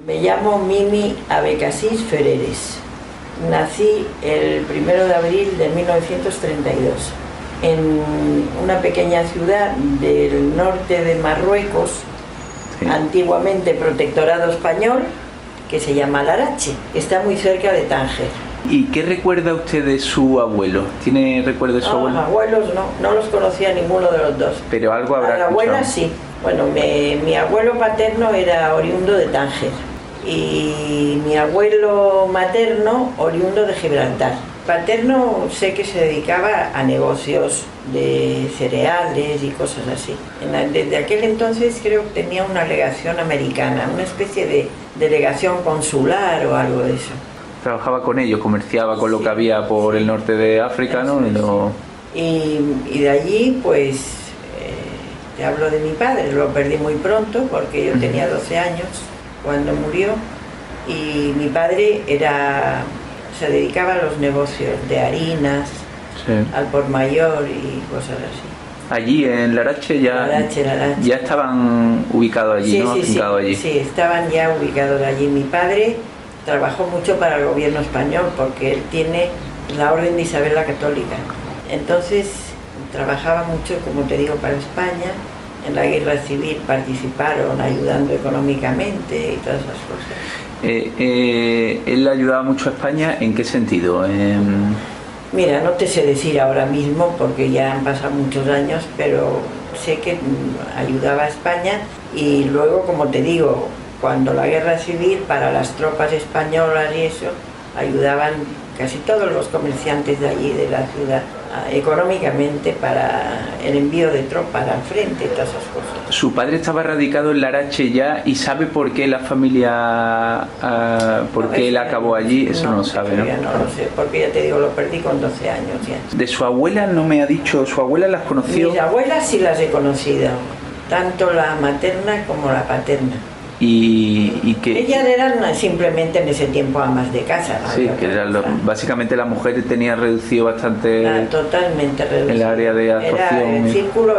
Me llamo Mimi Abecassis Fereres. Nací el 1 de abril de 1932 en una pequeña ciudad del norte de Marruecos, sí, antiguamente protectorado español, que se llama Larache. Está muy cerca de Tánger. ¿Y qué recuerda usted de su abuelo? ¿Tiene recuerdo de su abuelo? Los abuelos no los conocía ninguno de los dos. Pero algo habrá escuchado. La abuela sí. Bueno, mi abuelo paterno era oriundo de Tánger y mi abuelo materno oriundo de Gibraltar. Paterno sé que se dedicaba a negocios de cereales y cosas así. Desde aquel entonces creo que tenía una legación americana, una especie de delegación consular o algo de eso. Trabajaba con ellos, comerciaba con lo que había por el norte de África, ¿no? Y de allí, pues, te hablo de mi padre, lo perdí muy pronto porque yo tenía 12 años cuando murió y mi padre se dedicaba a los negocios de harinas, sí, al por mayor y cosas así. Allí en Larache ya estaban ubicados allí, sí, ¿no? Sí, allí. Sí, estaban ya ubicados allí. Mi padre trabajó mucho para el gobierno español porque él tiene la Orden de Isabel la Católica. Entonces trabajaba mucho, como te digo, para España. En la guerra civil participaron ayudando económicamente y todas esas cosas. ¿Él ayudaba mucho a España? ¿En qué sentido? Mira, no te sé decir ahora mismo porque ya han pasado muchos años, pero sé que ayudaba a España y luego, como te digo, cuando la guerra civil, para las tropas españolas y eso, ayudaban casi todos los comerciantes de allí, de la ciudad, económicamente para el envío de tropas al frente y todas esas cosas. Su padre estaba radicado en Larache ya y sabe por qué la familia, él acabó allí, eso no lo sabe, ¿no? No lo sé, porque ya te digo, lo perdí con 12 años ya. De su abuela no me ha dicho, ¿su abuela las conoció? Mis abuelas sí las he conocido, tanto la materna como la paterna. Y que ellas eran simplemente en ese tiempo amas de casa, ¿no? Sí, que básicamente la mujer tenía reducido bastante, totalmente reducido, el área de actuación. Era el círculo,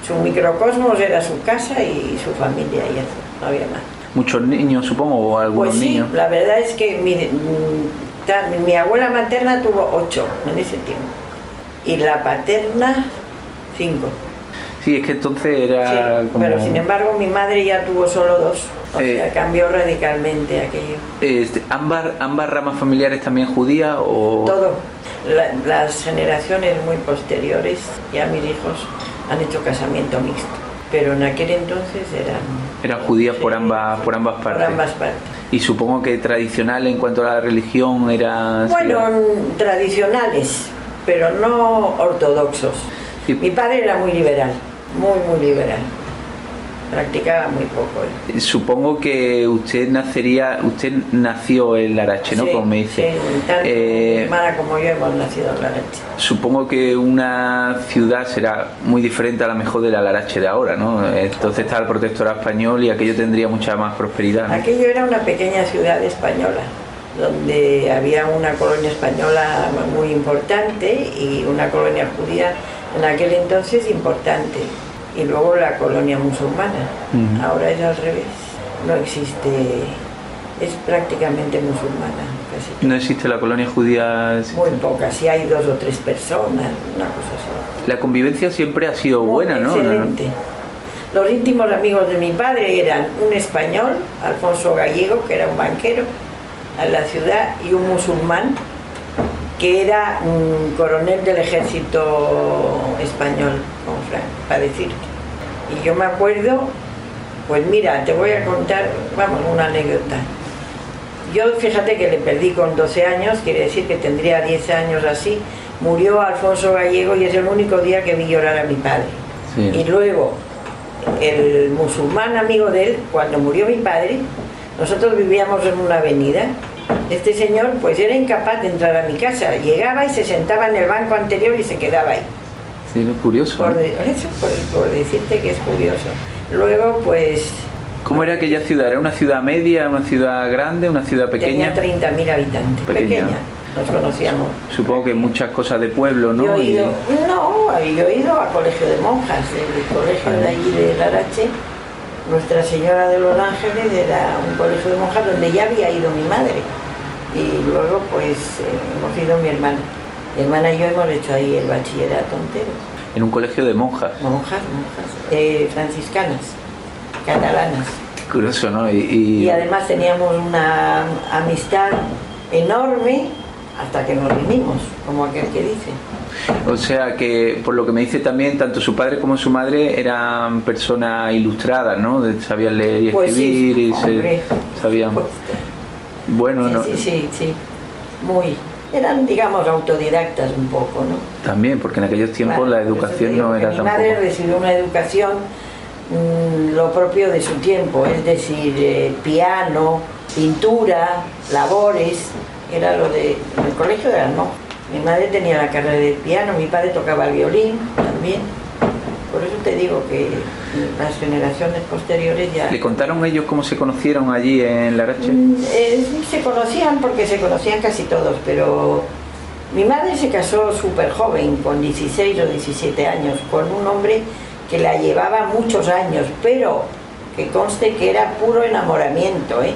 su microcosmos era su casa y su familia, y eso, no había más. ¿Muchos niños, supongo, o algunos pues sí, niños? La verdad es que mi abuela materna tuvo 8 en ese tiempo y la paterna 5. Sí, es que entonces era sí, como... Pero sin embargo mi madre ya tuvo solo 2, o sea, cambió radicalmente aquello. ¿Ambas ramas familiares también judías o...? Todo. Las generaciones muy posteriores, ya mis hijos han hecho casamiento mixto, pero en aquel entonces eran judías, sí, por ambas partes. Por ambas partes. Y supongo que tradicional en cuanto a la religión era... Bueno, tradicionales, pero no ortodoxos. Sí. Mi padre era muy liberal. Muy liberal. Practicaba muy poco. Supongo que usted nació en Larache, ¿no? Sí, como me dice. Sí, tanto mi hermana como yo hemos nacido en Larache. Supongo que una ciudad será muy diferente a la mejor de la Larache de ahora, ¿no? Entonces está el protectorado español y aquello tendría mucha más prosperidad, ¿no? Aquello era una pequeña ciudad española, donde había una colonia española muy importante y una colonia judía en aquel entonces importante, y luego la colonia musulmana. Ahora es al revés, no existe, es prácticamente musulmana casi. ¿No existe la colonia judía? Muy poca, si hay 2 o 3 personas, una cosa así. La convivencia siempre ha sido buena, ¿no? Excelente. Los íntimos amigos de mi padre eran un español, Alfonso Gallego, que era un banquero en la ciudad, y un musulmán que era un coronel del ejército español, con Franco, para decirte. Y yo me acuerdo, pues mira, te voy a contar, una anécdota. Yo, fíjate que le perdí con 12 años, quiere decir que tendría 10 años así. Murió Alfonso Gallego y es el único día que vi llorar a mi padre. Sí. Y luego, el musulmán amigo de él, cuando murió mi padre, nosotros vivíamos en una avenida. Este señor pues era incapaz de entrar a mi casa, llegaba y se sentaba en el banco anterior y se quedaba ahí. Sí, es curioso. Por decirte que es curioso. Luego pues... ¿Cómo era aquella ciudad? ¿Era una ciudad media, una ciudad grande, una ciudad pequeña? Tenía 30.000 habitantes, pequeña. Nos conocíamos. Supongo que muchas cosas de pueblo, ¿no? Yo he ido a colegio de monjas, el colegio de allí de Larache. Nuestra Señora de los Ángeles era un colegio de monjas donde ya había ido mi madre. Y luego pues hemos ido mi hermana. Mi hermana y yo hemos hecho ahí el bachillerato entero. En un colegio de monjas. Monjas, franciscanas, catalanas. Curioso, ¿no? Y además teníamos una amistad enorme hasta que nos vinimos, como aquel que dice. O sea que, por lo que me dice también, tanto su padre como su madre eran personas ilustradas, ¿no? Sabían leer y escribir, pues sí, hombre, sabían... Bueno, sí, ¿no? Sí, muy... Eran, digamos, autodidactas un poco, ¿no? También, porque en aquellos tiempos claro, la educación no era tampoco... Mi madre recibió una educación lo propio de su tiempo, es decir, piano, pintura, labores, era lo de... En el colegio de las monjas. Mi madre tenía la carrera de piano, mi padre tocaba el violín también. Por eso te digo que las generaciones posteriores ya... ¿Le contaron ellos cómo se conocieron allí en Larache? Se conocían porque se conocían casi todos, pero mi madre se casó súper joven, con 16 o 17 años, con un hombre que la llevaba muchos años, pero que conste que era puro enamoramiento, ¿eh?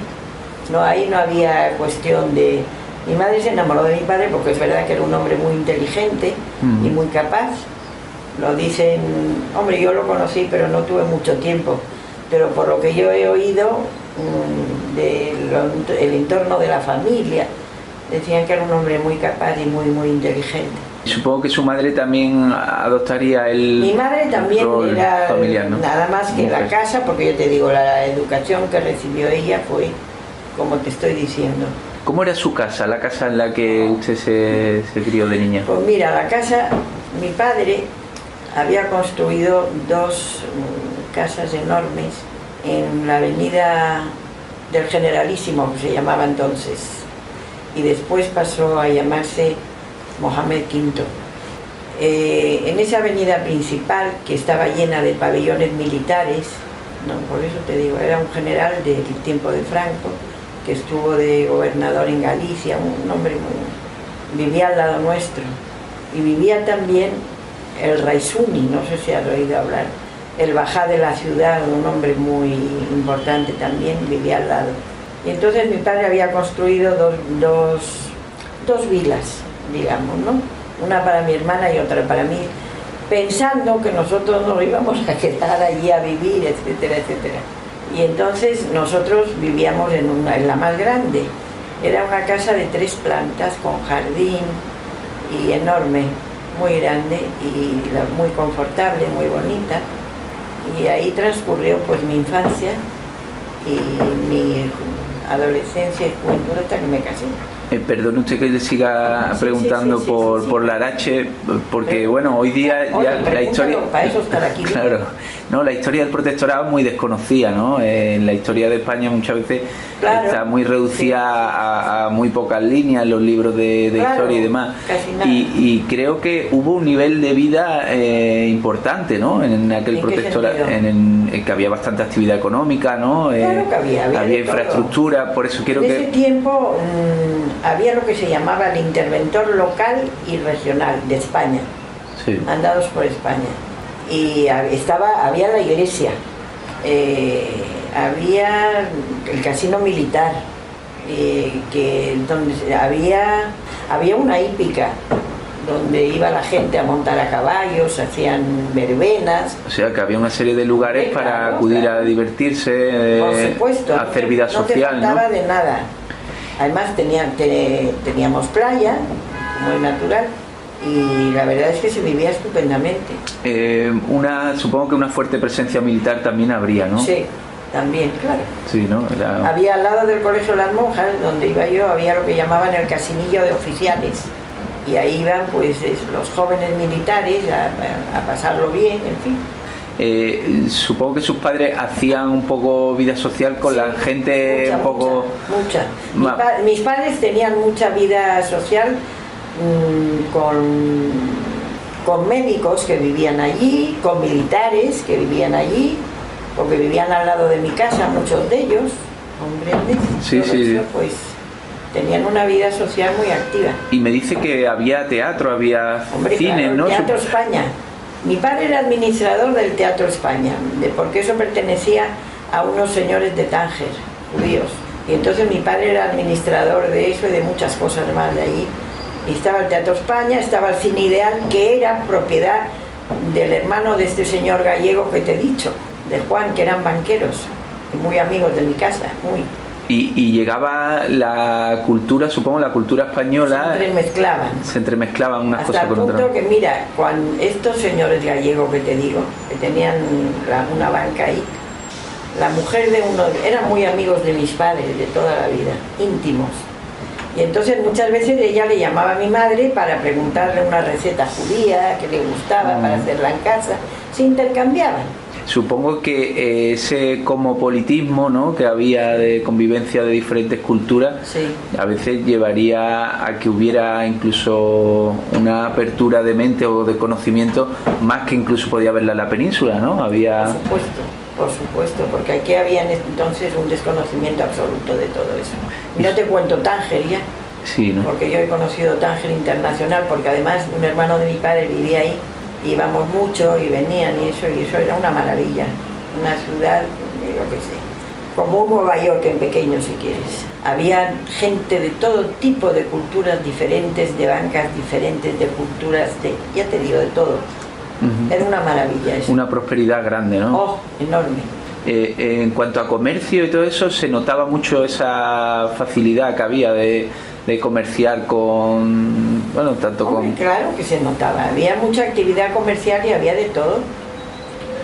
No, ahí no había cuestión de... Mi madre se enamoró de mi padre porque es verdad que era un hombre muy inteligente y muy capaz. Lo dicen, hombre, yo lo conocí, pero no tuve mucho tiempo. Pero por lo que yo he oído del entorno de la familia, decían que era un hombre muy capaz y muy inteligente. Supongo que su madre también adoptaría el... Mi madre también era familiar, ¿no? Nada más que la casa, porque yo te digo, la educación que recibió ella fue como te estoy diciendo. ¿Cómo era su casa, la casa en la que usted se crió de niña? Pues mira, la casa, mi padre había construido dos casas enormes en la avenida del Generalísimo, que se llamaba entonces, y después pasó a llamarse Mohamed V. En esa avenida principal, que estaba llena de pabellones militares, no, por eso te digo, era un general del tiempo de Franco, que estuvo de gobernador en Galicia, un hombre vivía al lado nuestro, y vivía también el Raisuni, no sé si has oído hablar, el bajá de la ciudad, un hombre muy importante también, vivía al lado. Y entonces mi padre había construido dos vilas, digamos, ¿no? Una para mi hermana y otra para mí, pensando que nosotros nos íbamos a quedar allí a vivir, etcétera, etcétera. Y entonces nosotros vivíamos en la más grande. Era una casa de 3 plantas con jardín y enorme, muy grande y muy confortable, muy bonita. Y ahí transcurrió pues mi infancia y mi adolescencia y juventud hasta que me casé. Perdone usted que le siga preguntando por Larache, porque bueno, hoy día ya la historia... Para eso estar aquí. Claro, no, la historia del protectorado es muy desconocida, ¿no? En la historia de España muchas veces está muy reducida a muy pocas líneas en los libros de historia y demás. Casi nada. Y creo que hubo un nivel de vida importante, ¿no? En aquel protectorado, en que había bastante actividad económica, ¿no? Claro que había infraestructura, por eso quiero en ese tiempo había lo que se llamaba el interventor local y regional de España, mandados por España. Y había la iglesia, había el casino militar, donde había una hípica donde iba la gente a montar a caballos, hacían verbenas. O sea que había una serie de lugares para acudir a divertirse, por supuesto, a hacer vida social, no te faltaba de nada. Además teníamos playa, muy natural, y la verdad es que se vivía estupendamente. Supongo que una fuerte presencia militar también habría, ¿no? Sí, también, claro. Sí, ¿no? Había al lado del Colegio de las Monjas, donde iba yo, había lo que llamaban el casinillo de oficiales. Y ahí iban pues los jóvenes militares a pasarlo bien, en fin. Supongo que sus padres hacían un poco vida social con la gente mucha. Mis padres tenían mucha vida social con médicos que vivían allí, con militares que vivían allí, porque vivían al lado de mi casa, muchos de ellos, hombres. Sí. Eso, pues tenían una vida social muy activa. Y me dice que había teatro, había cine, claro, ¿no? Teatro España. Mi padre era administrador del Teatro España, porque eso pertenecía a unos señores de Tánger, judíos. Y entonces mi padre era administrador de eso y de muchas cosas más de ahí. Y estaba el Teatro España, estaba el Cine Ideal, que era propiedad del hermano de este señor gallego que te he dicho, de Juan, que eran banqueros, muy amigos de mi casa, muy. Y llegaba la cultura, supongo, la cultura española. Se entremezclaban unas cosas con otras. Hasta el punto que, mira, cuando estos señores gallegos que te digo, que tenían una banca ahí, la mujer de uno, eran muy amigos de mis padres de toda la vida, íntimos. Y entonces muchas veces ella le llamaba a mi madre para preguntarle una receta judía que le gustaba para hacerla en casa. Se intercambiaban. Supongo que ese cosmopolitismo, ¿no?, que había de convivencia de diferentes culturas, sí, a veces llevaría a que hubiera incluso una apertura de mente o de conocimiento más que incluso podía haberla en la península, ¿no? Había... Por supuesto, porque aquí había entonces un desconocimiento absoluto de todo eso. Y no te cuento Tánger ya, sí, ¿no?, porque yo he conocido Tánger internacional, porque además un hermano de mi padre vivía ahí. Íbamos mucho y venían y eso era una maravilla, una ciudad, yo qué sé, como un Nueva York en pequeño si quieres. Había gente de todo tipo de culturas diferentes, de bancas diferentes, de culturas, ya te digo, de todo. Era una maravilla eso. Una prosperidad grande, ¿no? Oh, enorme. En cuanto a comercio y todo eso, se notaba mucho esa facilidad que había de comerciar con, bueno, tanto con... Claro que se notaba, había mucha actividad comercial y había de todo.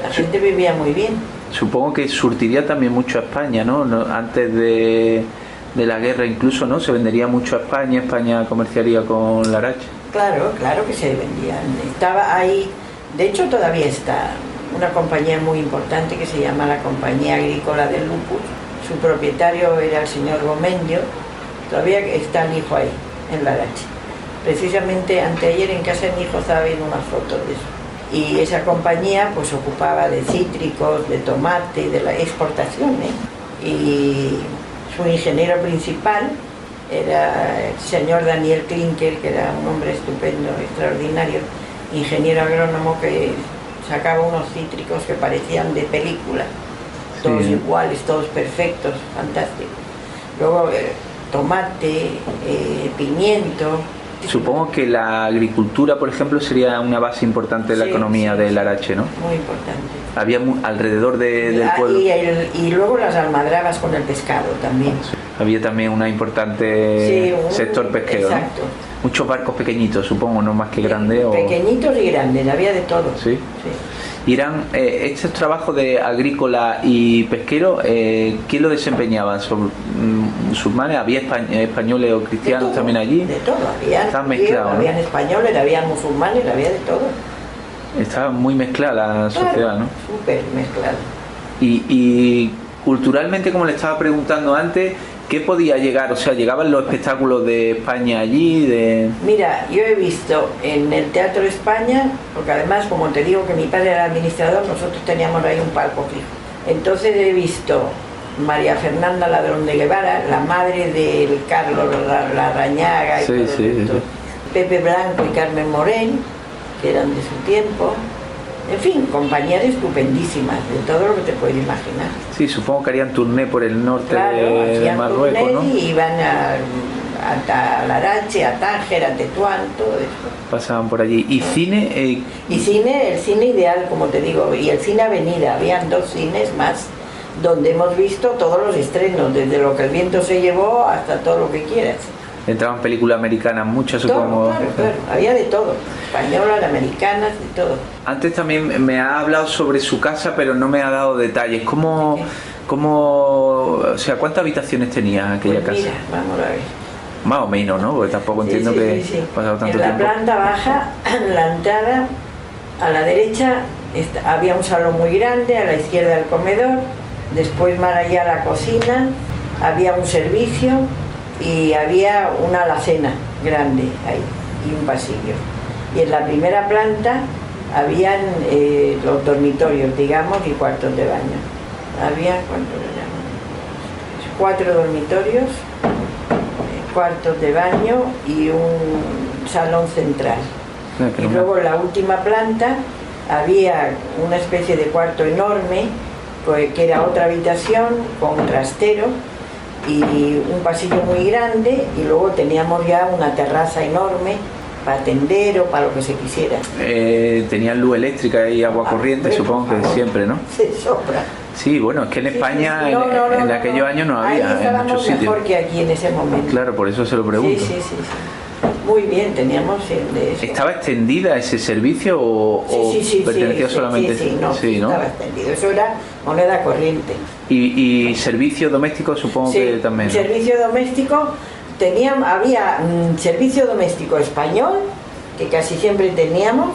La gente vivía muy bien. Supongo que surtiría también mucho a España, ¿no? Antes de la guerra incluso, ¿no? Se vendería mucho a España, España comerciaría con Larache. Claro que se vendían. Estaba ahí, de hecho todavía está una compañía muy importante que se llama la Compañía Agrícola del Lupus. Su propietario era el señor Gomendio. Todavía está el hijo ahí, en Larache. Precisamente anteayer en casa de mi hijo estaba viendo unas fotos de eso. Y esa compañía pues ocupaba de cítricos, de tomate, de la exportación, ¿eh? Y su ingeniero principal era el señor Daniel Klinker, que era un hombre estupendo, extraordinario, ingeniero agrónomo que sacaba unos cítricos que parecían de película, todos iguales, todos perfectos, fantásticos. Luego tomate, pimiento. Supongo que la agricultura, por ejemplo, sería una base importante de la economía de Larache, ¿no? Muy importante. Había alrededor del pueblo. Y luego las almadrabas con el pescado también. Había también una importante sector pesquero. Exacto. ¿No? Muchos barcos pequeñitos, supongo, no más que grandes. Pequeñitos y grandes, había de todo. Sí. Y eran estos trabajos de agrícola y pesquero, ¿quién lo desempeñaban? ¿Musulmanes? ¿Había españoles o cristianos también allí? De todo, estaban mezclados, ¿no? Habían españoles, habían musulmanes, había de todo. Estaba muy mezclada la sociedad, ¿no? Súper mezclada. Y culturalmente, como le estaba preguntando antes, ¿qué podía llegar? O sea, ¿llegaban los espectáculos de España allí? Mira, yo he visto en el Teatro España, porque además, como te digo que mi padre era administrador, nosotros teníamos ahí un palco fijo. Entonces he visto María Fernanda Ladrón de Guevara, la madre del Carlos Larrañaga y todo. Pepe Blanco y Carmen Morén, que eran de su tiempo. En fin, compañías estupendísimas, de todo lo que te puedes imaginar. Sí, supongo que harían turné por el norte de Marruecos, ¿no? Y iban a Larache, a Tánger, a Tetuán, todo eso. Pasaban por allí. ¿Y cine? Y cine, el Cine Ideal, como te digo, y el Cine Avenida. Habían 2 cines más donde hemos visto todos los estrenos, desde Lo que el viento se llevó hasta todo lo que quieras. Entraban películas americanas, muchas supongo. Claro, había de todo, españolas, americanas, de todo. Antes también me ha hablado sobre su casa, pero no me ha dado detalles. ¿Cómo, o sea, cuántas habitaciones tenía aquella casa? Mira, vamos a ver. Más o menos, ¿no? Porque tampoco entiendo que ha pasado tanto tiempo. En la planta baja, la entrada, a la derecha había un salón muy grande, a la izquierda el comedor, después más allá la cocina, había un servicio y había una alacena grande ahí y un pasillo. Y en la primera planta habían los dormitorios, digamos, y cuartos de baño. Había, ¿cuántos le llaman? 4 dormitorios, cuartos de baño y un salón central. Y luego en la última planta había una especie de cuarto enorme que era otra habitación con trastero y un pasillo muy grande, y luego teníamos ya una terraza enorme para atender o para lo que se quisiera. Tenían luz eléctrica y agua corriente, supongo que siempre, ¿no? Se sopra. Sí, bueno, es que en España en aquellos años no había en muchos sitios. Mejor que aquí en ese momento. Claro, por eso se lo pregunto. Sí. Muy bien, teníamos de eso. ¿Estaba extendida ese servicio o pertenecía solamente? Sí, no, estaba extendido. Eso era moneda corriente. ¿Y servicio doméstico supongo que también? ¿No? Servicio doméstico, había servicio doméstico español, que casi siempre teníamos,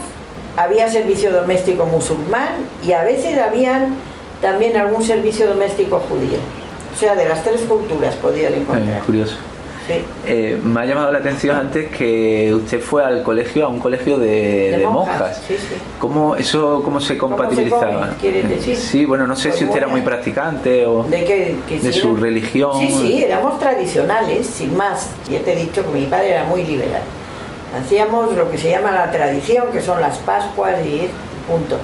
había servicio doméstico musulmán y a veces habían también algún servicio doméstico judío. O sea, de las tres culturas podían encontrar. Curioso. Sí. Me ha llamado la atención antes que usted fue a un colegio de monjas. Sí. ¿Cómo se compatibilizaba? ¿Quieres decir? Sí, bueno, no sé si usted era muy practicante o de su religión. Sí, éramos tradicionales, sin más. Ya te he dicho que mi padre era muy liberal. Hacíamos lo que se llama la tradición, que son las Pascuas y punto.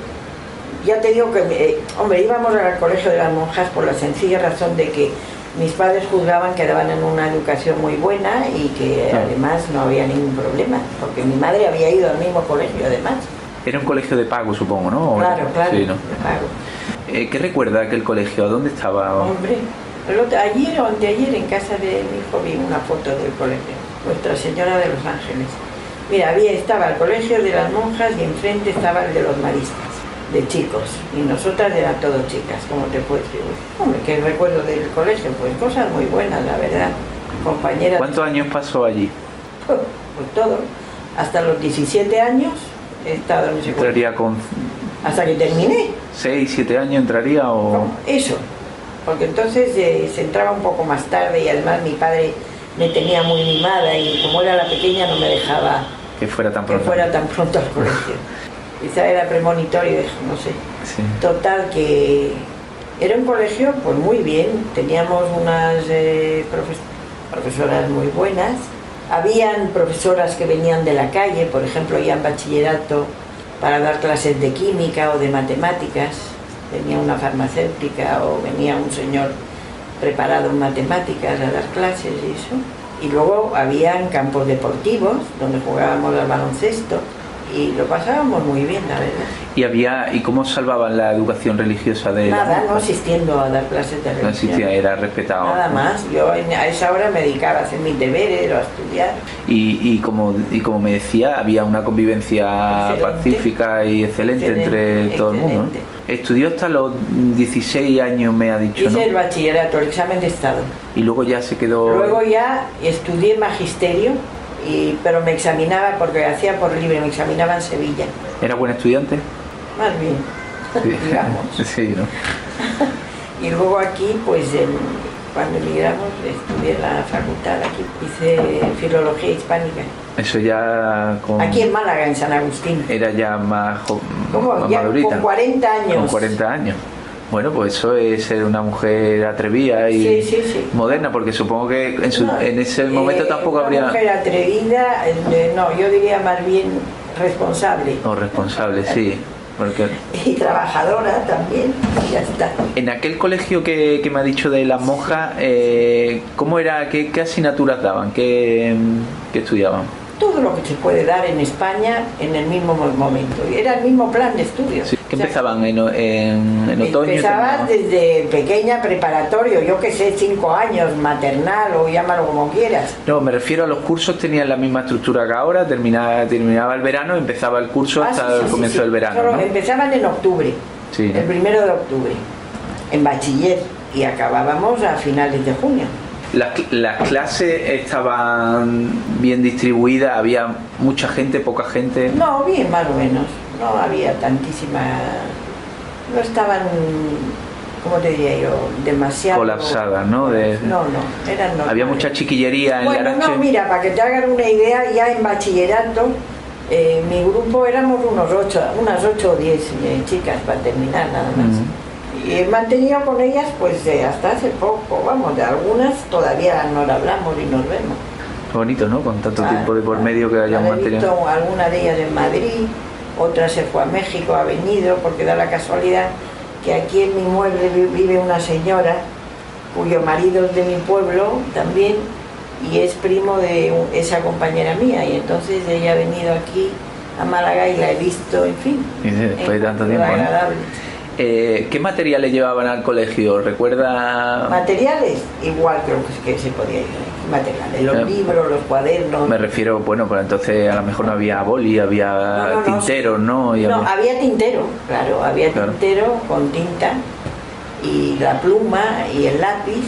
Ya te digo que, íbamos al colegio de las monjas por la sencilla razón de que mis padres juzgaban que daban en una educación muy buena y que además no había ningún problema, porque mi madre había ido al mismo colegio además. Era un colegio de pago, supongo, ¿no? Claro, sí, ¿no? De pago. ¿Qué recuerda aquel colegio? ¿A dónde estaba? Hombre, ayer o anteayer en casa de mi hijo vi una foto del colegio, Nuestra Señora de los Ángeles. Mira, estaba el colegio de las monjas y enfrente estaba el de los maristas, de chicos, y nosotras eran todo chicas, como te puedo decir. Hombre, ¿qué recuerdo del colegio? Pues cosas muy buenas, la verdad. Compañeras. ¿Cuántos años pasó allí? Pues todo. Hasta los 17 años he estado en ese ¿Entraría colegio. con...? Hasta que terminé. 6, 7 años entraría o...? No, eso. Porque entonces se entraba un poco más tarde y además mi padre me tenía muy mimada y como era la pequeña no me dejaba que fuera tan pronto al colegio. Quizá era premonitorio, no sé. Sí. Total, que era un colegio pues muy bien, teníamos unas profesoras muy buenas, habían profesoras que venían de la calle, por ejemplo, ya en bachillerato, para dar clases de química o de matemáticas, venía una farmacéutica o venía un señor preparado en matemáticas a dar clases y eso. Y luego habían campos deportivos donde jugábamos al baloncesto y lo pasábamos muy bien, la verdad. ¿Y cómo salvaban la educación religiosa de...? Nada, no asistiendo a dar clases de religión. No asistía, era respetado. Nada más, yo a esa hora me dedicaba a hacer mis deberes o a estudiar. Y como me decía, había una convivencia pacífica y excelente entre todo el mundo, ¿no? Estudió hasta los 16 años, me ha dicho, ¿no? Hice el bachillerato, el examen de estado. Y luego ya se quedó... Luego ya estudié magisterio, pero me examinaba, porque hacía por libre, me examinaba en Sevilla. ¿Era buen estudiante? Más bien, sí. digamos. Sí, ¿no? Y luego aquí, pues cuando emigramos, estudié en la facultad, aquí hice filología hispánica. Eso ya con... Aquí en Málaga, en San Agustín. Era ya más ya madurita. Con 40 años. Con 40 años. Bueno, pues eso es ser una mujer atrevida y sí. moderna, porque supongo que en ese momento tampoco habría... Una mujer atrevida, no, yo diría más bien responsable. O responsable, sí. Porque... Y trabajadora también, ya está. En aquel colegio que me ha dicho de las monjas, ¿cómo era? ¿Qué asignaturas daban? ¿Qué estudiaban? Todo lo que se puede dar en España en el mismo momento. Era el mismo plan de estudios. Sí. ¿Qué empezaban en otoño? Empezabas desde pequeña, preparatorio, yo que sé, 5 años, maternal o llámalo como quieras. No, me refiero a los cursos, tenían la misma estructura que ahora, terminaba el verano, empezaba el curso hasta el comienzo del verano. Solo ¿no? Empezaban en octubre, sí, ¿no? El 1 de octubre, en bachiller, y acabábamos a finales de junio. Las clases estaban bien distribuidas, había mucha gente, poca gente. No, bien, más o menos. No había tantísima. No estaban, ¿cómo te diría yo? Demasiado colapsadas, ¿no? No, eran normales. Había mucha chiquillería en Bueno, Larache. no, mira, para que te hagan una idea, ya en bachillerato, mi grupo éramos unas 8 o 10 chicas para terminar, nada más. Y he mantenido con ellas pues hasta hace poco, vamos, de algunas todavía no hablamos y nos vemos. Qué bonito, ¿no? Con tanto tiempo de por medio que hayan He mantenido. visto alguna de ellas en Madrid, otra se fue a México, ha venido, porque da la casualidad que aquí en mi mueble vive una señora cuyo marido es de mi pueblo también y es primo de esa compañera mía, y entonces ella ha venido aquí a Málaga y la he visto, en fin. Y después de tanto tiempo, agradable. ¿Qué materiales llevaban al colegio? ¿Recuerda? Materiales, igual creo que se podía ir. Materiales, los libros, los cuadernos. Me refiero, bueno, pues entonces a lo mejor no había boli, había tinteros, ¿no? No, había tintero, claro, había tintero con tinta y la pluma y el lápiz.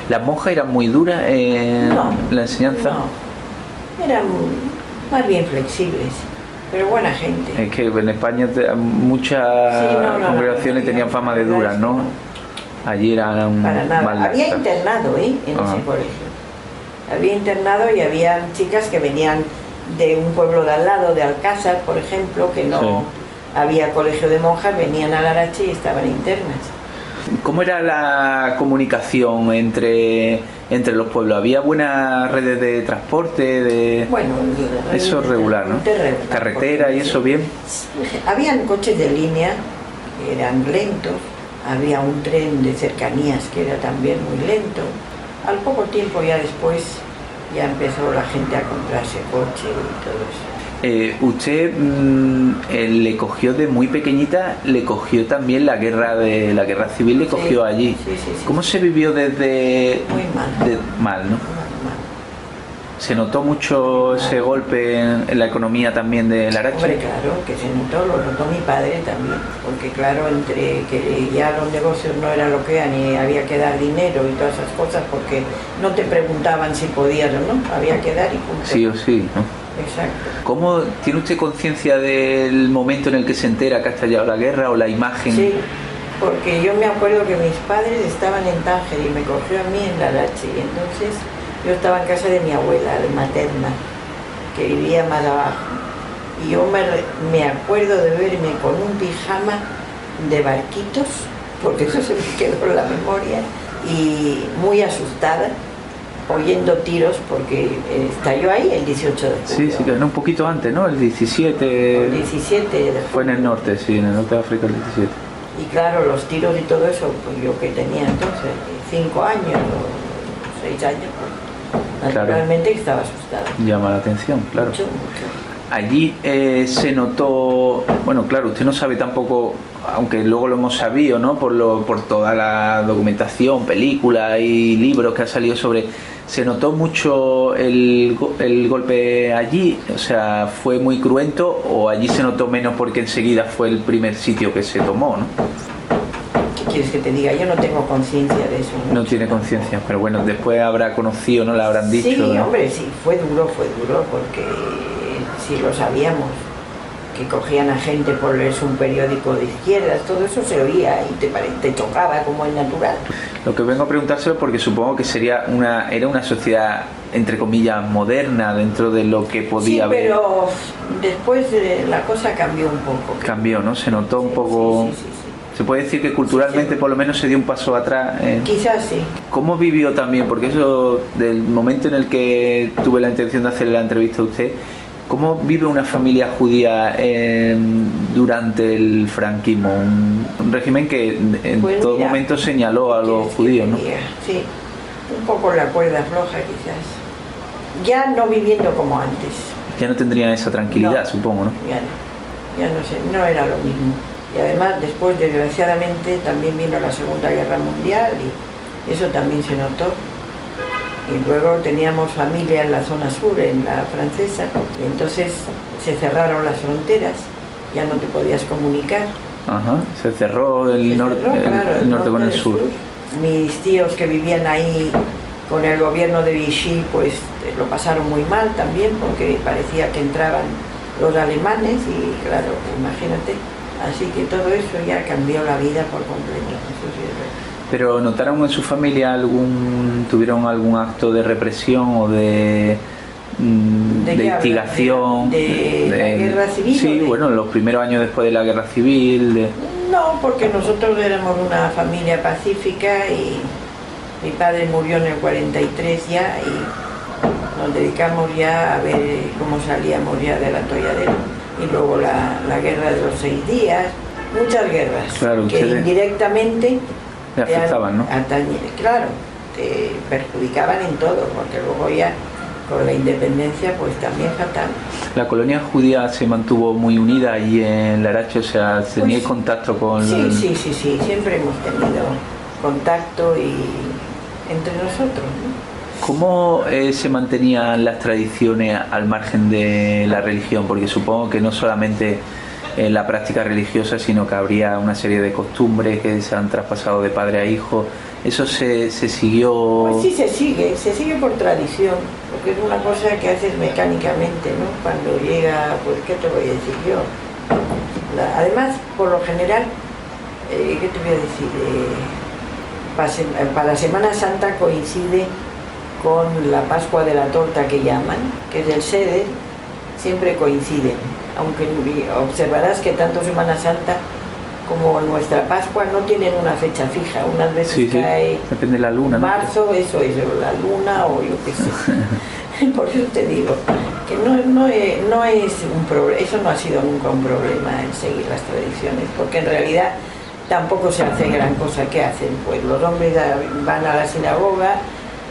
¿Las monjas eran muy duras en la enseñanza? No, eran más bien flexibles, pero buena gente. Es que en España muchas congregaciones tenían fama de duras, ¿no? Allí eran para nada. Había internado en ese colegio. Había internado y había chicas que venían de un pueblo de al lado, de Alcázar, por ejemplo, que no había colegio de monjas, venían a Larache y estaban internas. ¿Cómo era la comunicación entre los pueblos? ¿Había buenas redes de transporte? Bueno, eso es regular, ¿no? ¿Carretera y eso bien? Habían coches de línea, que eran lentos, había un tren de cercanías que era también muy lento. Al poco tiempo, ya después, ya empezó la gente a comprarse coche y todo eso. Usted le cogió de muy pequeñita, le cogió también la guerra civil, le cogió allí. Sí. ¿Cómo se vivió desde...? Muy mal. Mal, ¿no? ¿Se notó mucho ese golpe en la economía también de Larache? Hombre, claro, que se notó, lo notó mi padre también, porque claro, entre que ya los negocios no eran lo que eran y había que dar dinero y todas esas cosas, porque no te preguntaban si podías o no, había que dar y punto. Sí o sí, ¿no? Exacto. ¿Cómo tiene usted conciencia del momento en el que se entera que ha estallado la guerra o la imagen? Sí, porque yo me acuerdo que mis padres estaban en Tánger y me cogió a mí en Larache, y entonces yo estaba en casa de mi abuela, de materna, que vivía más abajo, y yo me acuerdo de verme con un pijama de barquitos, porque eso se me quedó en la memoria, y muy asustada, oyendo tiros, porque estalló ahí el 18 de julio. Sí, que era un poquito antes, ¿no? El 17... El 17 de julio. Fue en el norte, sí, en el norte de África el 17. Y claro, los tiros y todo eso, pues yo que tenía entonces 5 años o 6 años, pues, naturalmente estaba asustada. Llama la atención, claro. Mucho. Allí se notó, bueno, claro, usted no sabe tampoco, aunque luego lo hemos sabido, ¿no? Por toda la documentación, películas y libros que ha salido sobre, ¿se notó mucho el golpe allí? O sea, ¿fue muy cruento o allí se notó menos porque enseguida fue el primer sitio que se tomó, ¿no? ¿Qué quieres que te diga? Yo no tengo conciencia de eso. No tiene conciencia, pero bueno, después habrá conocido, ¿no? Le habrán dicho. Sí, ¿no? hombre, sí, fue duro, porque sí lo sabíamos, que cogían a gente por leerse un periódico de izquierdas, todo eso se oía y te chocaba como es natural. Lo que vengo a preguntárselo porque supongo que era una sociedad, entre comillas, moderna dentro de lo que podía haber. Sí, pero después la cosa cambió un poco. Cambió, ¿no? Se notó un poco... Sí. ¿Se puede decir que culturalmente por lo menos se dio un paso atrás? Quizás sí. ¿Cómo vivió también? Porque eso, del momento en el que tuve la intención de hacerle la entrevista a usted, ¿cómo vive una familia judía durante el franquismo? Un régimen que en todo momento señaló a los judíos, ¿no? Sí, un poco la cuerda floja quizás. Ya no viviendo como antes. Ya no tendrían esa tranquilidad, supongo, ¿no? Ya no sé, no era lo mismo. Y además después, desgraciadamente, también vino la Segunda Guerra Mundial y eso también se notó. Y luego teníamos familia en la zona sur, en la francesa, y entonces se cerraron las fronteras, ya no te podías comunicar. Ajá, se cerró el norte con el sur. Mis tíos que vivían ahí con el gobierno de Vichy, pues lo pasaron muy mal también, porque parecía que entraban los alemanes y claro, imagínate. Así que todo eso ya cambió la vida por completo, eso sí es verdad. ¿Pero notaron en su familia tuvieron algún acto de represión o de instigación? ¿De la guerra civil? Sí, bueno, los primeros años después de la guerra civil. No, porque nosotros éramos una familia pacífica y mi padre murió en el 43 ya y nos dedicamos ya a ver cómo salíamos ya del atolladero. Y luego la guerra de los 6 días. muchas guerras Claro, que indirectamente le afectaban, ¿no? Claro, te perjudicaban en todo, porque luego ya con la independencia pues también fatal. La colonia judía se mantuvo muy unida allí en Larache, o sea, ¿tenía Pues, contacto con...? Sí, siempre hemos tenido contacto y entre nosotros, ¿no? ¿Cómo se mantenían las tradiciones al margen de la religión? Porque supongo que no solamente la práctica religiosa, sino que habría una serie de costumbres que se han traspasado de padre a hijo. ¿Eso se siguió? Pues sí, se sigue por tradición, porque es una cosa que haces mecánicamente, ¿no? Cuando llega, pues, ¿qué te voy a decir yo? Además, por lo general, ¿qué te voy a decir? Para Semana Santa coincide con la Pascua de la Torta que llaman, que es el Seder, siempre coinciden, aunque observarás que tanto Semana Santa como nuestra Pascua no tienen una fecha fija, unas veces cae depende de la luna, marzo, ¿no? Eso es, la luna o yo qué sé. Por eso te digo que no es un problema, eso no ha sido nunca un problema en seguir las tradiciones, porque en realidad tampoco se hace gran cosa. ¿Qué hacen? Pues los hombres van a la sinagoga,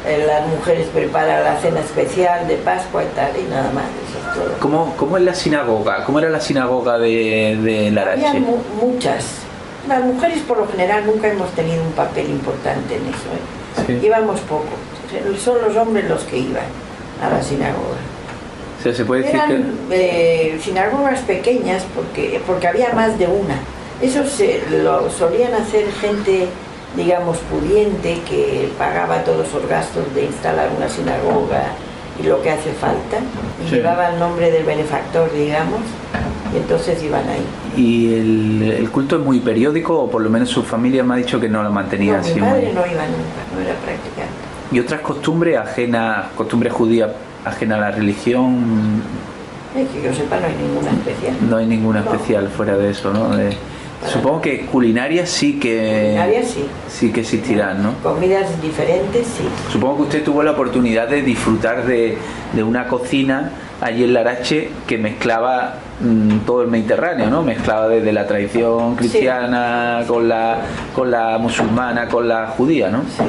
las mujeres preparan la cena especial de Pascua y tal, y nada más, eso es todo. ¿Cómo es la sinagoga? ¿Cómo era la sinagoga de Larache? Había muchas. Las mujeres por lo general nunca hemos tenido un papel importante en eso, ¿eh? Sí. Íbamos poco. Son los hombres los que iban a la sinagoga. O sea, se puede decir que sinagogas pequeñas porque había más de una. Eso lo solían hacer gente, digamos, pudiente, que pagaba todos los gastos de instalar una sinagoga y lo que hace falta, y llevaba el nombre del benefactor, digamos, y entonces iban ahí. ¿Y el culto es muy periódico, o por lo menos su familia me ha dicho que no lo mantenía así? Mi padre no iba nunca, no era practicante. ¿Y otras costumbres judías ajenas a la religión? Que yo sepa, no hay ninguna especial. No hay ninguna especial fuera de eso, ¿no? Supongo que culinaria sí que... Culinaria sí que existirán, ¿no? Comidas diferentes, sí. Supongo que usted tuvo la oportunidad de disfrutar de una cocina allí en Larache que mezclaba todo el Mediterráneo, ¿no? Mezclaba desde la tradición cristiana con la musulmana, con la judía, ¿no? Sí,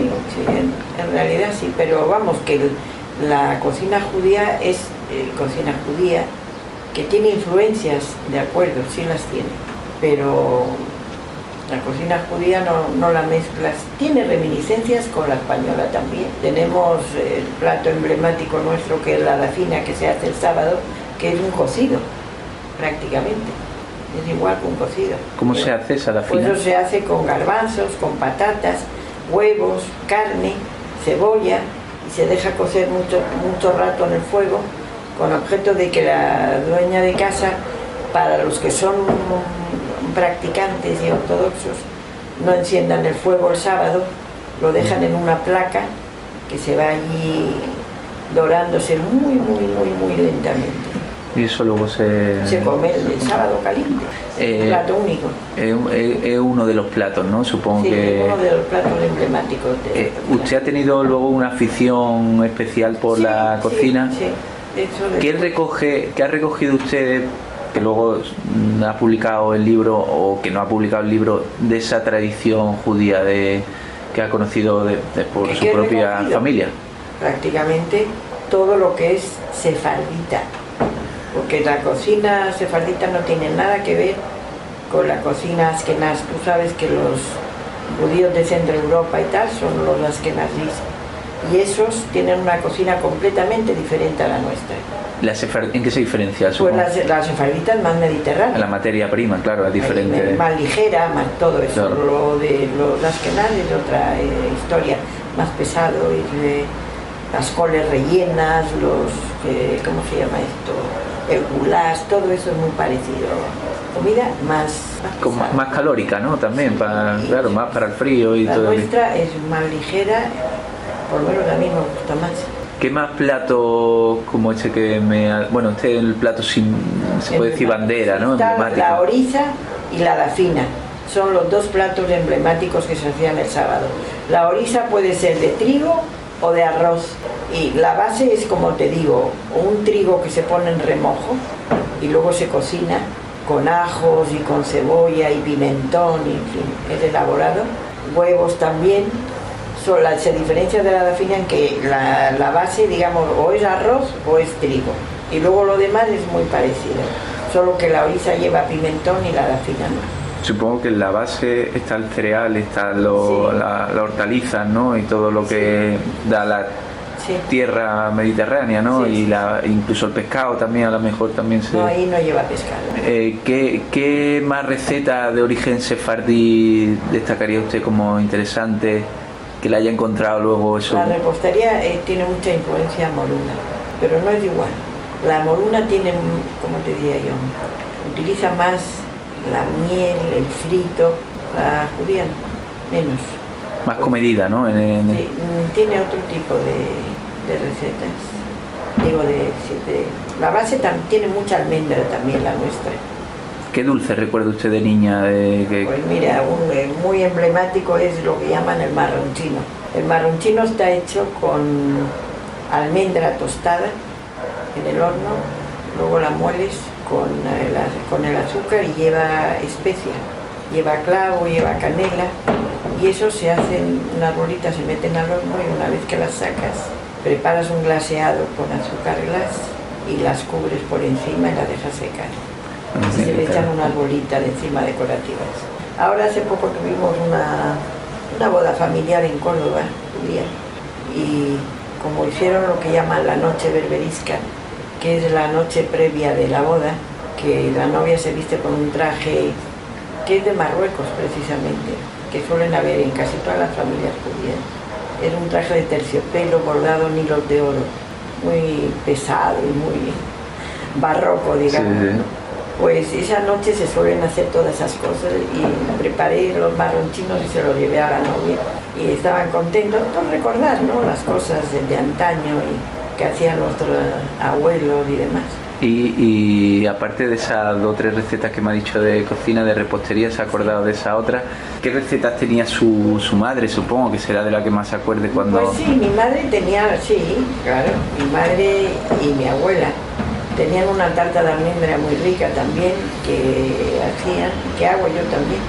en realidad sí, pero vamos, que la cocina judía es cocina judía, que tiene influencias, de acuerdo, sí las tiene, pero la cocina judía no la mezclas. Tiene reminiscencias con la española también. Tenemos el plato emblemático nuestro, que es la dafina, que se hace el sábado, que es un cocido, prácticamente. Es igual que un cocido. ¿Cómo se hace esa dafina? Pues eso se hace con garbanzos, con patatas, huevos, carne, cebolla, y se deja cocer mucho rato en el fuego, con objeto de que la dueña de casa, para los que son practicantes y ortodoxos, no enciendan el fuego el sábado, lo dejan en una placa que se va allí dorándose muy lentamente. Y eso luego se come el sábado caliente. Un plato único. Es uno de los platos, ¿no? Supongo que... es uno de los platos emblemáticos. ¿Usted ha tenido luego una afición especial por la cocina? Sí. ¿Qué ha recogido usted, que luego ha publicado el libro, o que no ha publicado el libro, de esa tradición judía que ha conocido por su propia familia? Prácticamente todo lo que es sefardita, porque la cocina sefardita no tiene nada que ver con la cocina askenaz. Tú sabes que los judíos de Centro Europa y tal son los askenazís, y esos tienen una cocina completamente diferente a la nuestra. ¿En qué se diferencia? Pues la sefardita es más mediterránea. La materia prima, claro, es diferente. Más ligera, más todo eso. Claro. Lo de los askenaz es otra historia, más pesado, y las coles rellenas, ¿cómo se llama esto? El goulash, todo eso es muy parecido. Comida más calórica, ¿no? También, claro, más para el frío y todo. La nuestra es más ligera, por lo menos a mí me gusta más. ¿Qué más platos como este que bueno, este es el plato se puede decir bandera, ¿no? Emblemático. La oriza y la dafina son los dos platos emblemáticos que se hacían el sábado. La oriza puede ser de trigo o de arroz, y la base es, como te digo, un trigo que se pone en remojo y luego se cocina con ajos y con cebolla y pimentón, y, en fin, es elaborado. Huevos también. Se diferencia de la dafina en que la base, digamos, o es arroz o es trigo. Y luego lo demás es muy parecido. Solo que la orisa lleva pimentón y la dafina no. Supongo que en la base está el cereal, está la hortaliza, ¿no? Y todo lo que da la tierra mediterránea, ¿no? Y incluso el pescado también, a lo mejor también se... No, ahí no lleva pescado. ¿Qué más recetas de origen sefardí destacaría usted como interesante que la haya encontrado luego eso? La repostería tiene mucha influencia moruna, pero no es igual. La moruna tiene, como te decía yo, utiliza más la miel, el frito. La judía menos. Más comedida, ¿no? Sí, tiene otro tipo de recetas. Digo, la base tiene mucha almendra también, la nuestra. ¿Qué dulce recuerda usted de niña? Pues mira, muy emblemático es lo que llaman el marronchino. El marronchino está hecho con almendra tostada en el horno, luego la mueles con el azúcar y lleva especia, lleva clavo, lleva canela, y eso se hacen unas bolitas, se meten al horno y una vez que las sacas, preparas un glaseado con azúcar glass y las cubres por encima y las dejas secar. Y se le echan unas bolitas de encima decorativas. Ahora hace poco tuvimos una boda familiar en Córdoba, judía, y como hicieron lo que llaman la noche berberisca, que es la noche previa de la boda, que la novia se viste con un traje que es de Marruecos precisamente, que suelen haber en casi todas las familias judías. Es un traje de terciopelo bordado en hilos de oro, muy pesado y muy barroco, digamos. Sí. Pues esa noche se suelen hacer todas esas cosas y preparé los marronchinos y se los llevé a la novia y estaban contentos por recordar, ¿no?, las cosas de antaño y que hacían nuestros abuelos y demás. Y aparte de esas 2 o 3 recetas que me ha dicho de cocina, de repostería, ¿se ha acordado de esa otra? ¿Qué recetas tenía su madre? Supongo que será de la que más se acuerde cuando... Pues sí, mi madre tenía, sí, claro, mi madre y mi abuela tenían una tarta de almendra muy rica también, que hacían, que hago yo también,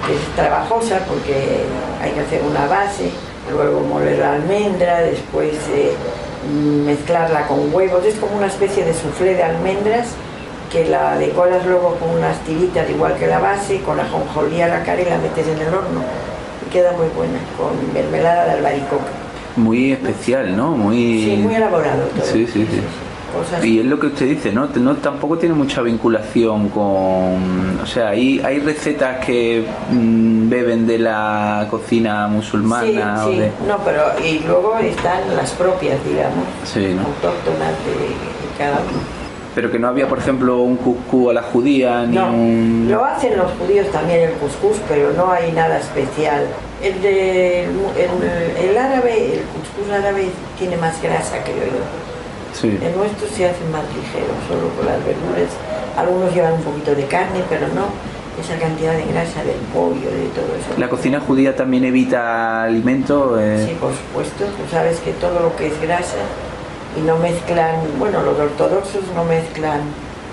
que es trabajosa porque hay que hacer una base, luego moler la almendra, después mezclarla con huevos. Es como una especie de soufflé de almendras que la decoras luego con unas tiritas igual que la base, con ajonjolí a la cara y la metes en el horno y queda muy buena, con mermelada de albaricoque. Muy especial, ¿no? Sí, muy elaborado todo. Sí. Y es lo que usted dice, ¿no? Tampoco tiene mucha vinculación con... O sea, hay recetas que beben de la cocina musulmana. Sí. No, pero y luego están las propias, digamos, ¿no? autóctonas de cada uno. Pero que no había, por ejemplo, un cuscús a la judía, ni no, lo hacen los judíos también el cuscús, pero no hay nada especial. El árabe, el cuscús árabe tiene más grasa, creo yo. Sí. El nuestro se hace más ligero, solo con las verduras. Algunos llevan un poquito de carne, pero no esa cantidad de grasa del pollo, de todo eso. ¿La cocina judía también evita alimentos? Sí, por supuesto. Tú sabes que todo lo que es grasa, y no mezclan, bueno, los ortodoxos no mezclan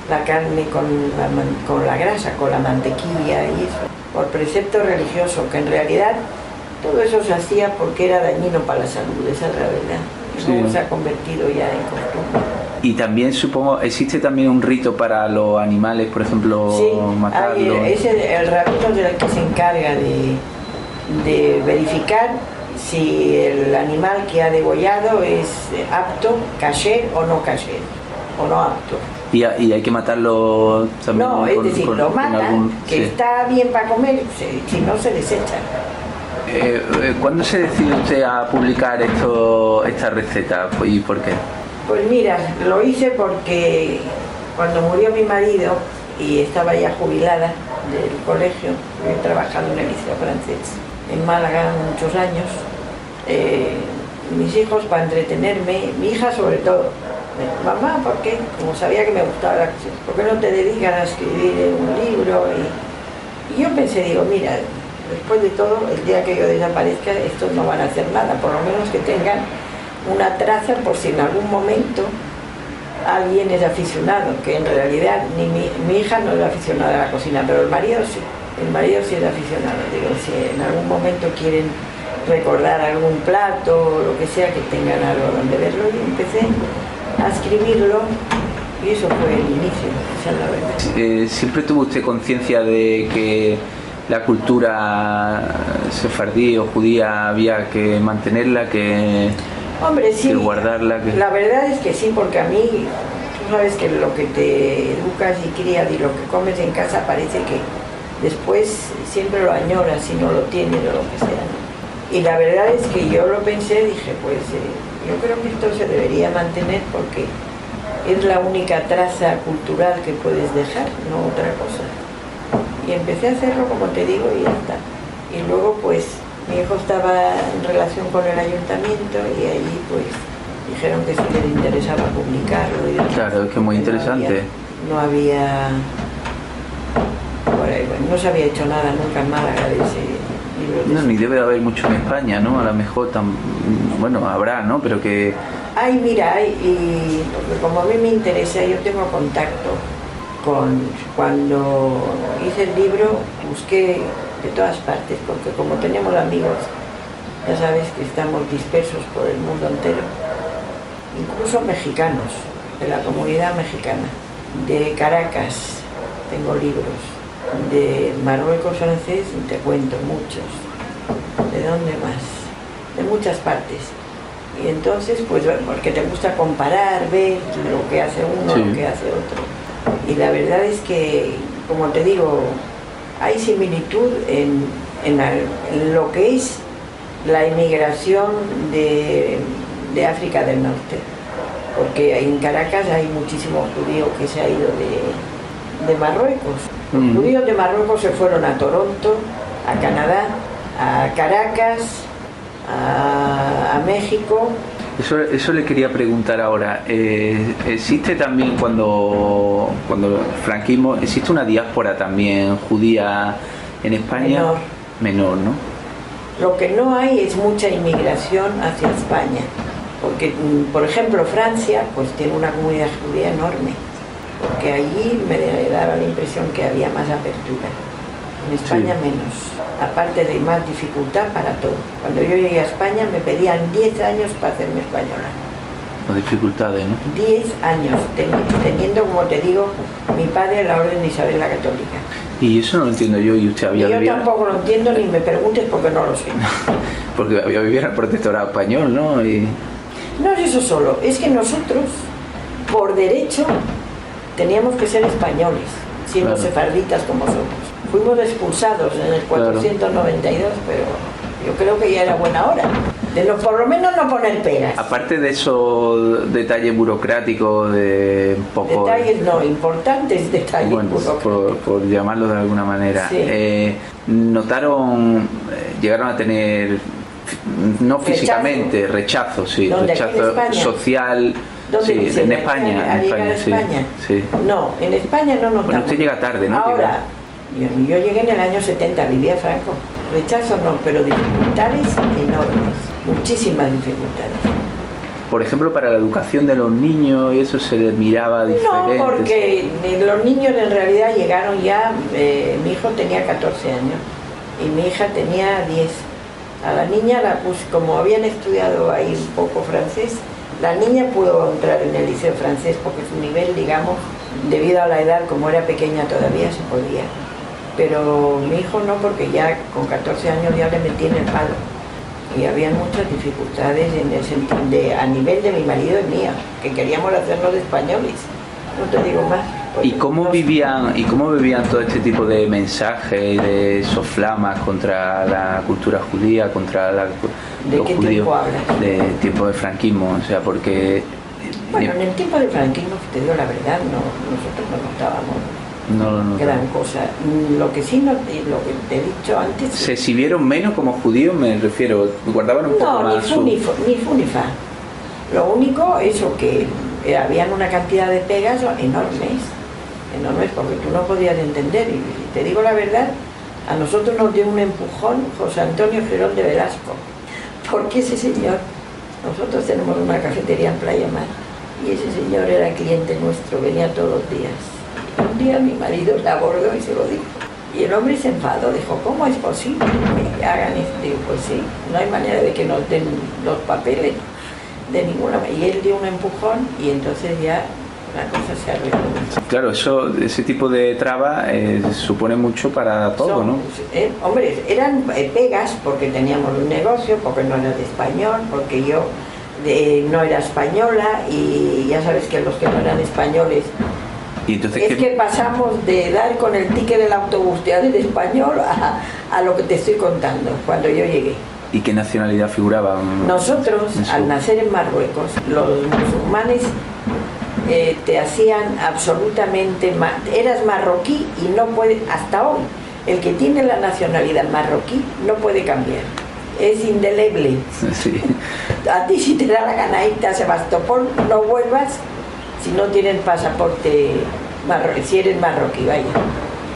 la carne con la grasa, con la mantequilla y eso, por precepto religioso, que en realidad todo eso se hacía porque era dañino para la salud, esa es la verdad. Luego se ha convertido ya en costumbre. Y también supongo, existe también un rito para los animales, por ejemplo, matarlos. Sí, el rabino es el que se encarga de verificar si el animal que ha degollado es apto, kasher o no kasher, o no apto. Y hay que matarlo también. No, es decir, lo matan, que está bien para comer, si no se desecha. ¿Cuándo se decide usted a publicar esta receta y por qué? Pues mira, lo hice porque cuando murió mi marido y estaba ya jubilada del colegio, yo he trabajado en el liceo francés en Málaga muchos años, mis hijos, para entretenerme, mi hija sobre todo, mamá, ¿por qué? Como sabía que me gustaba la cocina, ¿por qué no te dedicas a escribir un libro? Y yo pensé, digo, mira, después de todo, el día que yo desaparezca, estos no van a hacer nada, por lo menos que tengan una traza por si en algún momento alguien es aficionado, que en realidad ni mi hija no es aficionada a la cocina, pero el marido sí. El marido sí es aficionado. Digo, si en algún momento quieren recordar algún plato o lo que sea, que tengan algo donde verlo, y empecé a escribirlo y eso fue el inicio, esa es la verdad. ¿Siempre tuvo usted conciencia de que la cultura sefardí o judía había que mantenerla, Hombre, sí, que guardarla? La verdad es que sí, porque a mí, tú sabes que lo que te educas y crías y lo que comes en casa parece que después siempre lo añoras si no lo tienes o lo que sea, ¿no? Y la verdad es que yo lo pensé, dije, pues yo creo que esto se debería mantener porque es la única traza cultural que puedes dejar, no otra cosa. Y empecé a hacerlo, como te digo, y ya está. Y luego, pues, mi hijo estaba en relación con el ayuntamiento y allí, pues, dijeron que sí que le interesaba publicarlo. Y claro, es que es muy interesante. No había bueno, no se había hecho nada nunca en Málaga de ese libro. No, ni debe de haber mucho en España, ¿no? A lo mejor, bueno, habrá, ¿no? Pero que... Ay, mira, y porque como a mí me interesa, yo tengo contacto cuando hice el libro, busqué de todas partes, porque como tenemos amigos, ya sabes que estamos dispersos por el mundo entero, incluso mexicanos, de la comunidad mexicana, de Caracas, tengo libros, de Marruecos francés, te cuento muchos, ¿de dónde más? De muchas partes. Y entonces, pues, porque te gusta comparar, ver lo que hace uno, sí, lo que hace otro. Y la verdad es que, como te digo, hay similitud en lo que es la inmigración de África del Norte. Porque en Caracas hay muchísimos judíos que se han ido de Marruecos. Los judíos de Marruecos se fueron a Toronto, a Canadá, a Caracas, a México. Eso le quería preguntar ahora. ¿Existe también cuando el franquismo, existe una diáspora también judía en España? Menor, ¿no? Lo que no hay es mucha inmigración hacia España, porque, por ejemplo, Francia pues tiene una comunidad judía enorme, porque allí me daba la impresión que había más apertura. En España sí, menos, aparte de más dificultad para todo. Cuando yo llegué a España me pedían 10 años para hacerme española. Con dificultades, ¿no? 10 años, teniendo, como te digo, mi padre la Orden de Isabel la Católica. Y eso no lo entiendo yo, y usted había... Yo tampoco lo entiendo, ni me preguntes porque no lo sé. Porque había vivido en el protectorado español, ¿no? Y... no es eso solo, es que nosotros, por derecho, teníamos que ser españoles, siendo claro, sefarditas como somos. Fuimos expulsados en el 492, claro, pero yo creo que ya era buena hora. Por lo menos no poner pegas. Aparte de esos detalles burocráticos, de poco... Detalles no, importantes detalles, bueno, burocráticos. Por llamarlo de alguna manera. Sí. ¿Notaron, llegaron a tener, no físicamente, rechazo, sí, rechazo social... ¿Dónde sí, en España, sí, sí. No, en España no notamos. Bueno, usted llega tarde, ¿no? Ahora, yo llegué en el año 70, vivía Franco. Rechazo no, pero dificultades enormes, muchísimas dificultades. Por ejemplo, para la educación de los niños, y eso se les miraba diferente. No, porque los niños en realidad llegaron ya, mi hijo tenía 14 años y mi hija tenía 10. A la niña, como habían estudiado ahí un poco francés, la niña pudo entrar en el liceo francés porque su nivel, digamos, debido a la edad, como era pequeña todavía, se podía. Pero mi hijo no, porque ya con 14 años ya le metí en el palo. Y había muchas dificultades en el sentido a nivel de mi marido y mía, que queríamos hacernos españoles. No te digo más. ¿Y cómo vivían todo este tipo de mensajes y de soflamas contra la cultura judía, contra los judíos? ¿De qué tiempo hablas? De tiempo del franquismo, o sea, porque... Bueno, en el tiempo del franquismo, te digo la verdad, nosotros no notábamos gran cosa. Lo que sí, lo que te he dicho antes... ¿Se exhibieron menos como judíos, me refiero? ¿Guardaban un poco más ni fu ni fa. Lo único, eso que habían una cantidad de pegas enormes, porque tú no podías entender. Y te digo la verdad, a nosotros nos dio un empujón José Antonio Girón de Velasco, porque ese señor, nosotros tenemos una cafetería en Playa Mar, Y ese señor era cliente nuestro, venía todos los días. Un día mi marido la abordó y se lo dijo. Y el hombre se enfadó, dijo, ¿cómo es posible que hagan esto? Digo, pues sí, no hay manera de que nos den los papeles de ninguna manera. Y él dio un empujón y entonces ya la cosa se arregló. Claro, ese tipo de trabas supone mucho para todo, ¿no? Hombre, eran pegas porque teníamos un negocio, porque no era de español, porque yo no era española y ya sabes que los que no eran españoles... ¿Y entonces es que pasamos de dar con el ticket del autobús de hablar español a lo que te estoy contando cuando yo llegué. ¿Y qué nacionalidad figuraban? Nosotros, al nacer en Marruecos, los musulmanes te hacían absolutamente... Eras marroquí y no puede... Hasta hoy, el que tiene la nacionalidad marroquí no puede cambiar. Es indeleble. Sí. A ti si te da la gana irte a Sebastopol, no vuelvas si no tienen pasaporte si eres marroquí, vaya.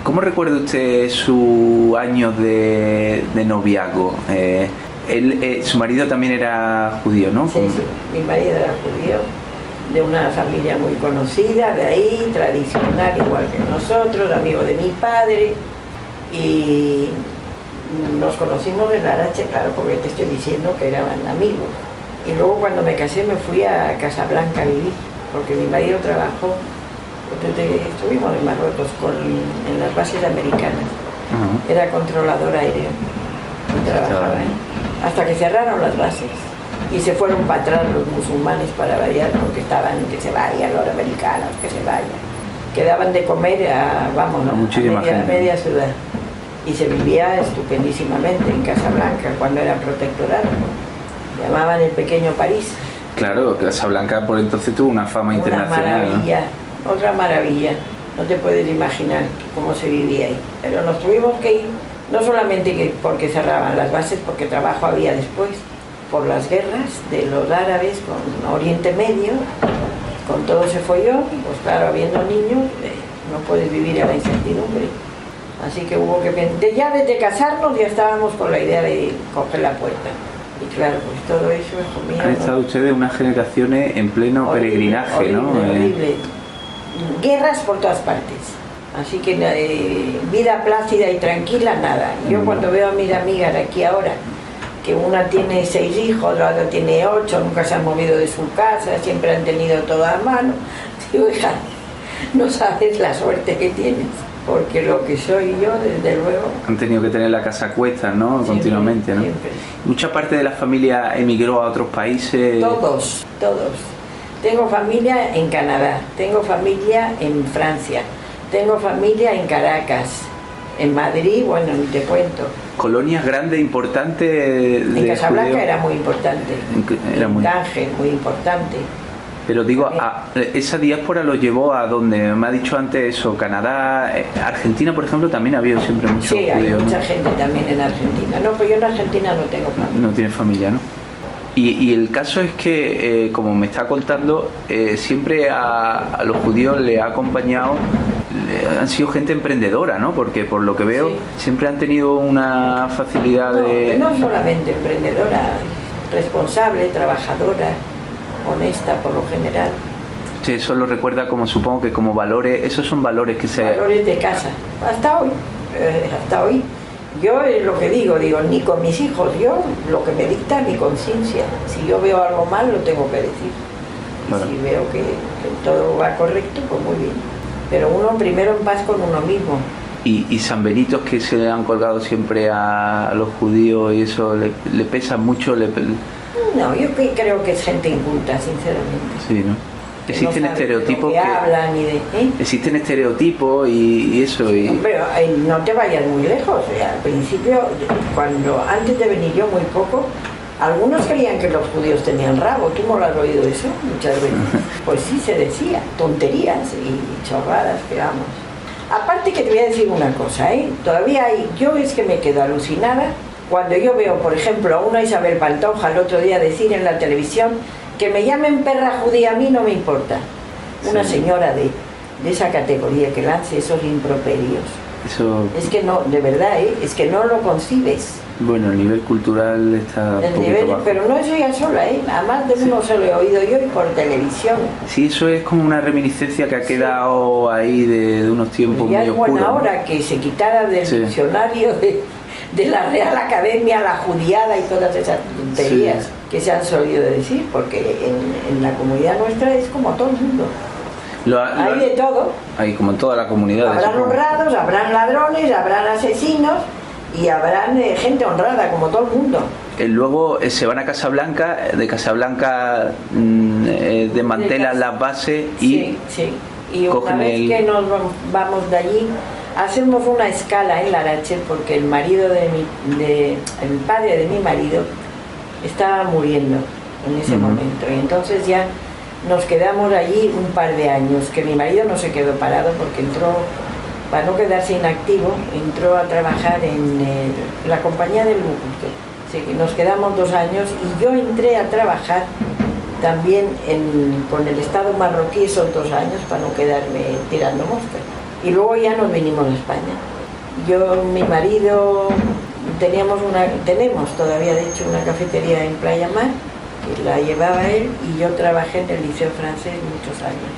¿Cómo recuerda usted su año de noviazgo? Su marido también era judío, ¿no? Sí, sí, mi marido era judío, de una familia muy conocida, de ahí, tradicional igual que nosotros, amigo de mi padre, y nos conocimos en Arache, claro, porque te estoy diciendo que eran amigos. Y luego cuando me casé me fui a Casablanca a vivir, porque mi marido trabajó, estuvimos en Marruecos en las bases americanas, era controlador aéreo y trabajaba ahí, hasta que cerraron las bases y se fueron para atrás los musulmanes para variar, porque estaban que se vayan los americanos, que se vayan, que daban de comer a media ciudad. Y se vivía estupendísimamente en Casablanca cuando era protectorado. Llamaban el pequeño París. Claro, Casablanca por entonces tuvo una fama internacional. Maravilla, ¿no? Otra maravilla. No te puedes imaginar cómo se vivía ahí. Pero nos tuvimos que ir, no solamente porque cerraban las bases, porque trabajo había después, por las guerras de los árabes con Oriente Medio, con todo ese follón, pues claro, habiendo niños, no puedes vivir a la incertidumbre. Así que hubo que... Ya desde casarnos ya estábamos con la idea de coger la puerta. Y claro, pues todo eso es conmigo. Han estado ustedes unas generaciones en pleno peregrinaje, horrible, ¿no? Horrible. Guerras por todas partes. Así que vida plácida y tranquila, nada. Yo cuando veo a mis amigas aquí ahora, que una tiene 6 hijos, la otra tiene 8, nunca se han movido de su casa, siempre han tenido todo a mano, digo, hija, no sabes la suerte que tienes. Porque lo que soy yo, desde luego... Han tenido que tener la casa a cuestas, ¿no? Siempre, continuamente, ¿no? Siempre. Mucha parte de la familia emigró a otros países. Todos. Tengo familia en Canadá, tengo familia en Francia, tengo familia en Caracas, en Madrid, bueno, ni te cuento. Colonias grandes, importantes. En Casablanca era muy importante. En Tánger, muy importante. Pero digo, esa diáspora lo llevó a donde me ha dicho antes eso, Canadá, Argentina, por ejemplo, también ha habido siempre muchos judíos. Sí, hay mucha gente también en Argentina. No, pues yo en Argentina no tengo familia. No tiene familia, ¿no? Y el caso es que, como me está contando, siempre a los judíos le ha acompañado, han sido gente emprendedora, ¿no? Porque por lo que veo, sí, siempre han tenido una facilidad de... No solamente emprendedora, responsable, trabajadora, honesta por lo general. Sí, eso lo recuerda como, supongo que como valores, esos son valores que se... Valores de casa, hasta hoy. Yo lo que digo, ni con mis hijos, yo lo que me dicta mi conciencia. Si yo veo algo mal, lo tengo que decir. Y bueno, si veo que todo va correcto, pues muy bien. Pero uno primero en paz con uno mismo. Y San Benito, que se le han colgado siempre a los judíos y eso, ¿le pesa mucho? No, yo creo que es gente inculta, sinceramente. Sí, ¿no? Existen estereotipos que hablan y de... Existen estereotipos y eso. Pero no te vayas muy lejos. Al principio, antes de venir yo muy poco, algunos creían que los judíos tenían rabo. ¿Tú no lo has oído eso muchas veces? Pues sí, se decía. Tonterías y chorradas, que vamos. Aparte que te voy a decir una cosa, todavía yo es que me quedo alucinada cuando yo veo, por ejemplo, a una Isabel Pantoja el otro día decir en la televisión que me llamen perra judía, a mí no me importa. Una señora de esa categoría que lance esos improperios. Eso... Es que no, de verdad, es que no lo concibes. Bueno, el nivel cultural está un El poquito nivel, bajo. pero no es ella sola, ¿eh? A más de uno se lo he oído yo y por televisión. Sí, eso es como una reminiscencia que ha quedado ahí de unos tiempos Ya muy es buena oscuros, ¿no? hora que se quitara del Sí. diccionario de la Real Academia la judiada y todas esas tonterías Sí. que se han solido decir, porque en la comunidad nuestra es como todo el mundo. Hay de todo. Hay como en toda la comunidad. Habrán supongo. honrados, habrán ladrones, habrán asesinos y habrán gente honrada, como todo el mundo. Luego se van a Casablanca, de Casablanca desmantelan las bases y Sí, sí. Y una cogen vez que nos vamos de allí, hacemos una escala en Larache porque el padre de mi marido estaba muriendo en ese momento. Y entonces ya nos quedamos allí un par de años, que mi marido no se quedó parado porque entró, para no quedarse inactivo, entró a trabajar en la compañía del buque. Así que nos quedamos 2 años y yo entré a trabajar también con el Estado marroquí esos 2 años para no quedarme tirando moscas. Y luego ya nos vinimos a España. Yo, mi marido, tenemos todavía de hecho una cafetería en Playa Mar, que la llevaba él, y yo trabajé en el Liceo Francés muchos años,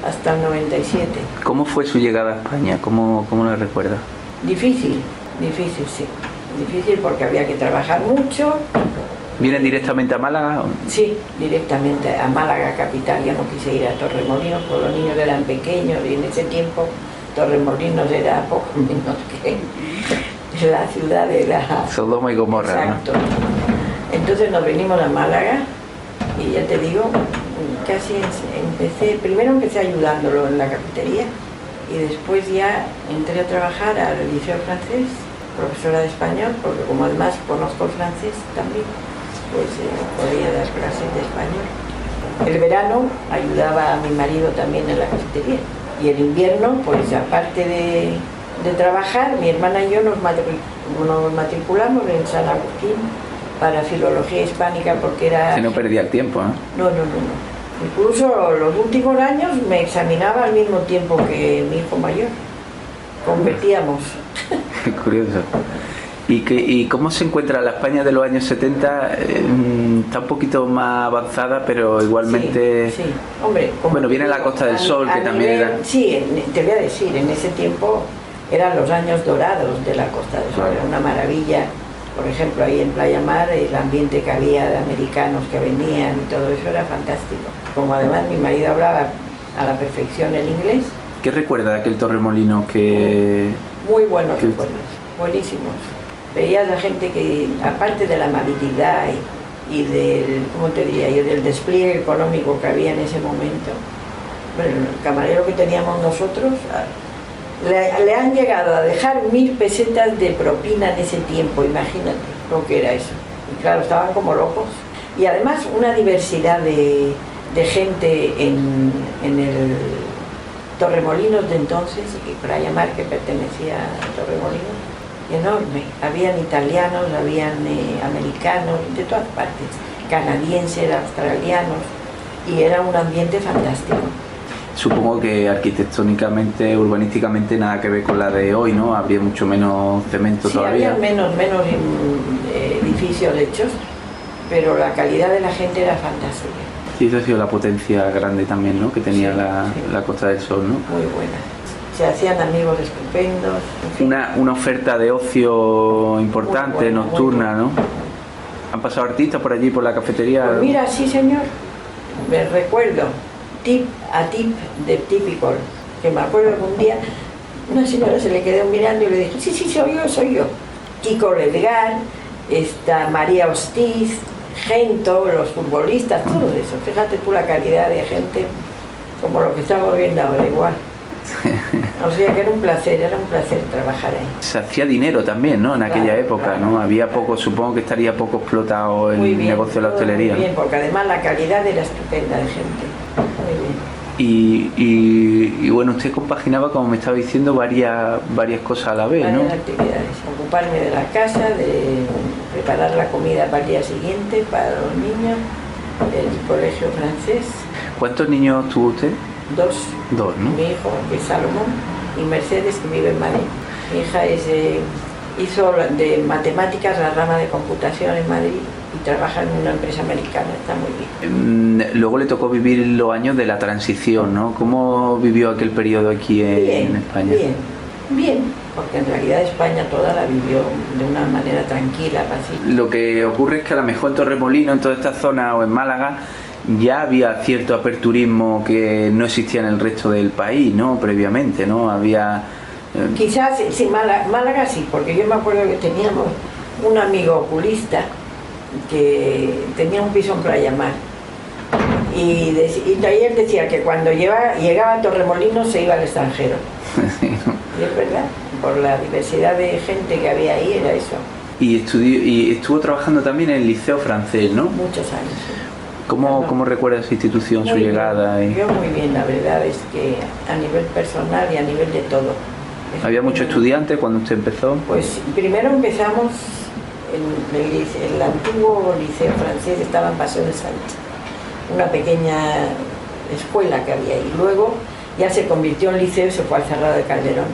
hasta el 97. ¿Cómo fue su llegada a España? ¿Cómo la recuerda? Difícil, sí. Difícil porque había que trabajar mucho. ¿Vienen directamente a Málaga? Sí, directamente a Málaga capital. Yo no quise ir a Torremolinos porque los niños eran pequeños y en ese tiempo Torremolinos era poco menos que la ciudad de la... Sodoma y Gomorra, Exacto. Entonces nos venimos a Málaga y ya te digo, casi empecé ayudándolo en la cafetería y después ya entré a trabajar al Liceo Francés, profesora de español, porque como además conozco el francés también, pues podía dar clases de español. El verano ayudaba a mi marido también en la cafetería y el invierno, pues aparte de trabajar, mi hermana y yo nos matriculamos en San Agustín para filología hispánica porque era... Que no perdía el tiempo, ¿eh? No. Incluso los últimos años me examinaba al mismo tiempo que mi hijo mayor. Competíamos. Qué curioso. ¿Y cómo se encuentra la España de los años 70? Está un poquito más avanzada, pero igualmente... Sí. Hombre, bueno, viene la Costa del Sol, que también era... Sí, te voy a decir, en ese tiempo eran los años dorados de la Costa del Sol, era una maravilla. Por ejemplo, ahí en Playa Mar, el ambiente que había de americanos que venían y todo eso era fantástico. Como además mi marido hablaba a la perfección el inglés. ¿Qué recuerda de aquel Torremolinos que...? Muy buenos recuerdos, buenísimos. Veías a gente que, aparte de la amabilidad y del, ¿cómo te diría yo?, del despliegue económico que había en ese momento, bueno, el camarero que teníamos nosotros, le han llegado a dejar 1000 pesetas de propina en ese tiempo, imagínate lo que era eso. Y claro, estaban como locos. Y además una diversidad de gente en el Torremolinos de entonces, y Playa Mar, que pertenecía a Torremolinos, enorme. Habían italianos, habían americanos, de todas partes, canadienses, australianos, y era un ambiente fantástico. Supongo que arquitectónicamente, urbanísticamente, nada que ver con la de hoy, ¿no? Habría mucho menos cemento todavía. Había menos edificios hechos, pero la calidad de la gente era fantástica. Sí, eso ha sido la potencia grande también, ¿no?, que tenía Sí. la Costa del Sol, ¿no? Muy buena. Se hacían amigos estupendos. En fin. Una oferta de ocio importante, Muy buena, nocturna, ¿no? ¿Han pasado artistas por allí, por la cafetería? Pues mira, sí señor, me recuerdo, tip de Typical, que me acuerdo que un día una señora se le quedó mirando y le dijo, sí, soy yo. Kiko Redgar, María Hostiz, Gento, los futbolistas, todo eso. Fíjate tú la calidad de gente, como lo que estamos viendo ahora, igual. O sea que era un placer trabajar ahí. Se hacía dinero también, ¿no?, en aquella época, ¿no? Había poco, supongo que estaría poco explotado el negocio de la hostelería. Muy bien, porque además la calidad era estupenda de gente. Muy bien. Y bueno, usted compaginaba, como me estaba diciendo, varias cosas a la vez, ¿no? Varias actividades. Ocuparme de la casa, de preparar la comida para el día siguiente, para los niños, el colegio francés. ¿Cuántos niños tuvo usted? 2. 2, ¿no? Mi hijo, que es Salomón, y Mercedes, que vive en Madrid. Mi hija es Hizo de matemáticas la rama de computación en Madrid y trabaja en una empresa americana, está muy bien. Luego le tocó vivir los años de la transición, ¿no? ¿Cómo vivió aquel periodo aquí en España? Bien, porque en realidad España toda la vivió de una manera tranquila, pacífica. Lo que ocurre es que a lo mejor en Torremolinos, en toda esta zona o en Málaga, ya había cierto aperturismo que no existía en el resto del país, ¿no? Previamente, ¿no? Había... Quizás, sí, Málaga sí, porque yo me acuerdo que teníamos un amigo oculista que tenía un piso en Playa Mar y él decía que cuando llegaba a Torremolinos se iba al extranjero. Sí, ¿no? Y es verdad, por la diversidad de gente que había ahí era eso. Y estuvo trabajando también en el Liceo Francés, ¿no? Muchos años, sí. ¿Cómo recuerda esa institución, su llegada? Yo muy bien, la verdad es que a nivel personal y a nivel de todo. ¿Había muchos estudiantes cuando usted empezó? Pues primero empezamos en el antiguo Liceo Francés, estaba en Paseo de Sánchez, una pequeña escuela que había ahí. Luego ya se convirtió en liceo y se fue al Cerrado de Calderón.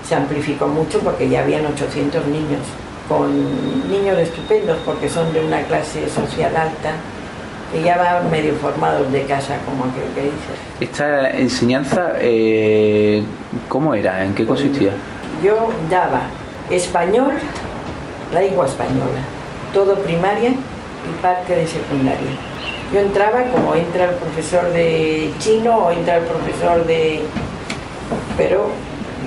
Se amplificó mucho porque ya habían 800 niños, con niños estupendos porque son de una clase social alta, que ya van medio formados de casa, como aquel que dice. ¿Esta enseñanza cómo era? ¿En qué consistía? Yo daba español, lengua española, todo primaria y parte de secundaria. Yo entraba como entra el profesor de chino o entra el profesor de... Pero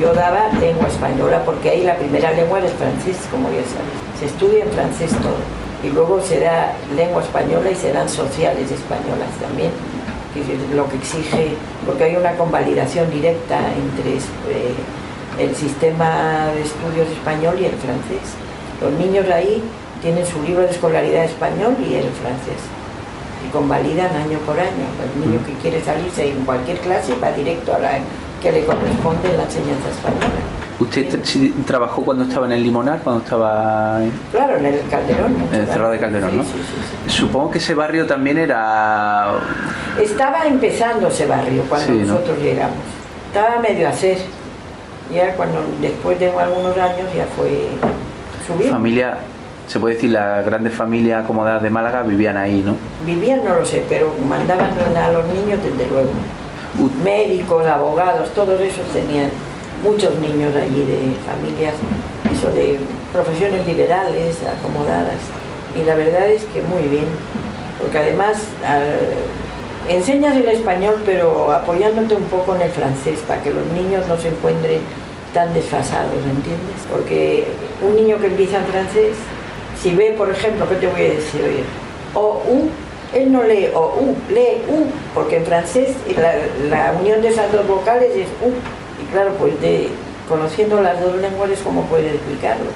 yo daba lengua española porque ahí la primera lengua es francés, como ya sabes. Se estudia en francés todo. Y luego será lengua española y serán sociales españolas también, que es lo que exige, porque hay una convalidación directa entre el sistema de estudios español y el francés. Los niños ahí tienen su libro de escolaridad español y el francés, y convalidan año por año. El niño que quiere salirse en cualquier clase va directo a la que le corresponde en la enseñanza española. ¿Usted trabajó cuando estaba en el Limonar, cuando estaba...? Claro, en el Calderón. En el Cerrado de Calderón, ¿no? Sí. Supongo que ese barrio también era... Estaba empezando ese barrio cuando nosotros llegamos. Estaba medio a hacer. Ya después de algunos años ya fue subiendo. Familia, se puede decir, las grandes familias acomodadas de Málaga vivían ahí, ¿no? Vivían, no lo sé, pero mandaban a los niños desde luego. Médicos, abogados, todos esos tenían muchos niños allí de familias, eso de profesiones liberales, acomodadas. Y la verdad es que muy bien, porque además enseñas el español pero apoyándote un poco en el francés para que los niños no se encuentren tan desfasados, ¿entiendes? Porque un niño que empieza en francés, si ve, por ejemplo, ¿qué te voy a decir? Oye, o, u, él no lee o, u, lee, u, porque en francés la unión de esas dos vocales es u. Y claro, pues conociendo las dos lenguas, ¿cómo puede explicarlo?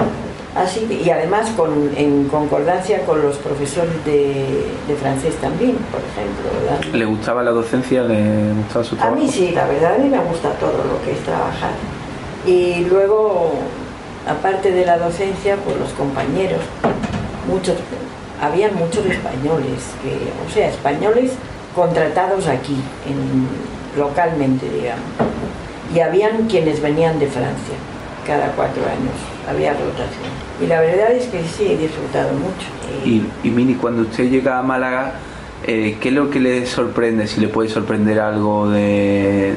Así, y además en concordancia con los profesores de francés también, por ejemplo, ¿verdad? ¿Le gustaba la docencia? ¿Le gustaba su trabajo? A mí sí, la verdad, a mí me gusta todo lo que es trabajar. Y luego, aparte de la docencia, pues los compañeros, había muchos españoles, españoles contratados aquí, localmente, digamos. Y habían quienes venían de Francia, cada 4 años, había rotación. Y la verdad es que sí, he disfrutado mucho. Y Mini, cuando usted llega a Málaga, ¿qué es lo que le sorprende? Si le puede sorprender algo de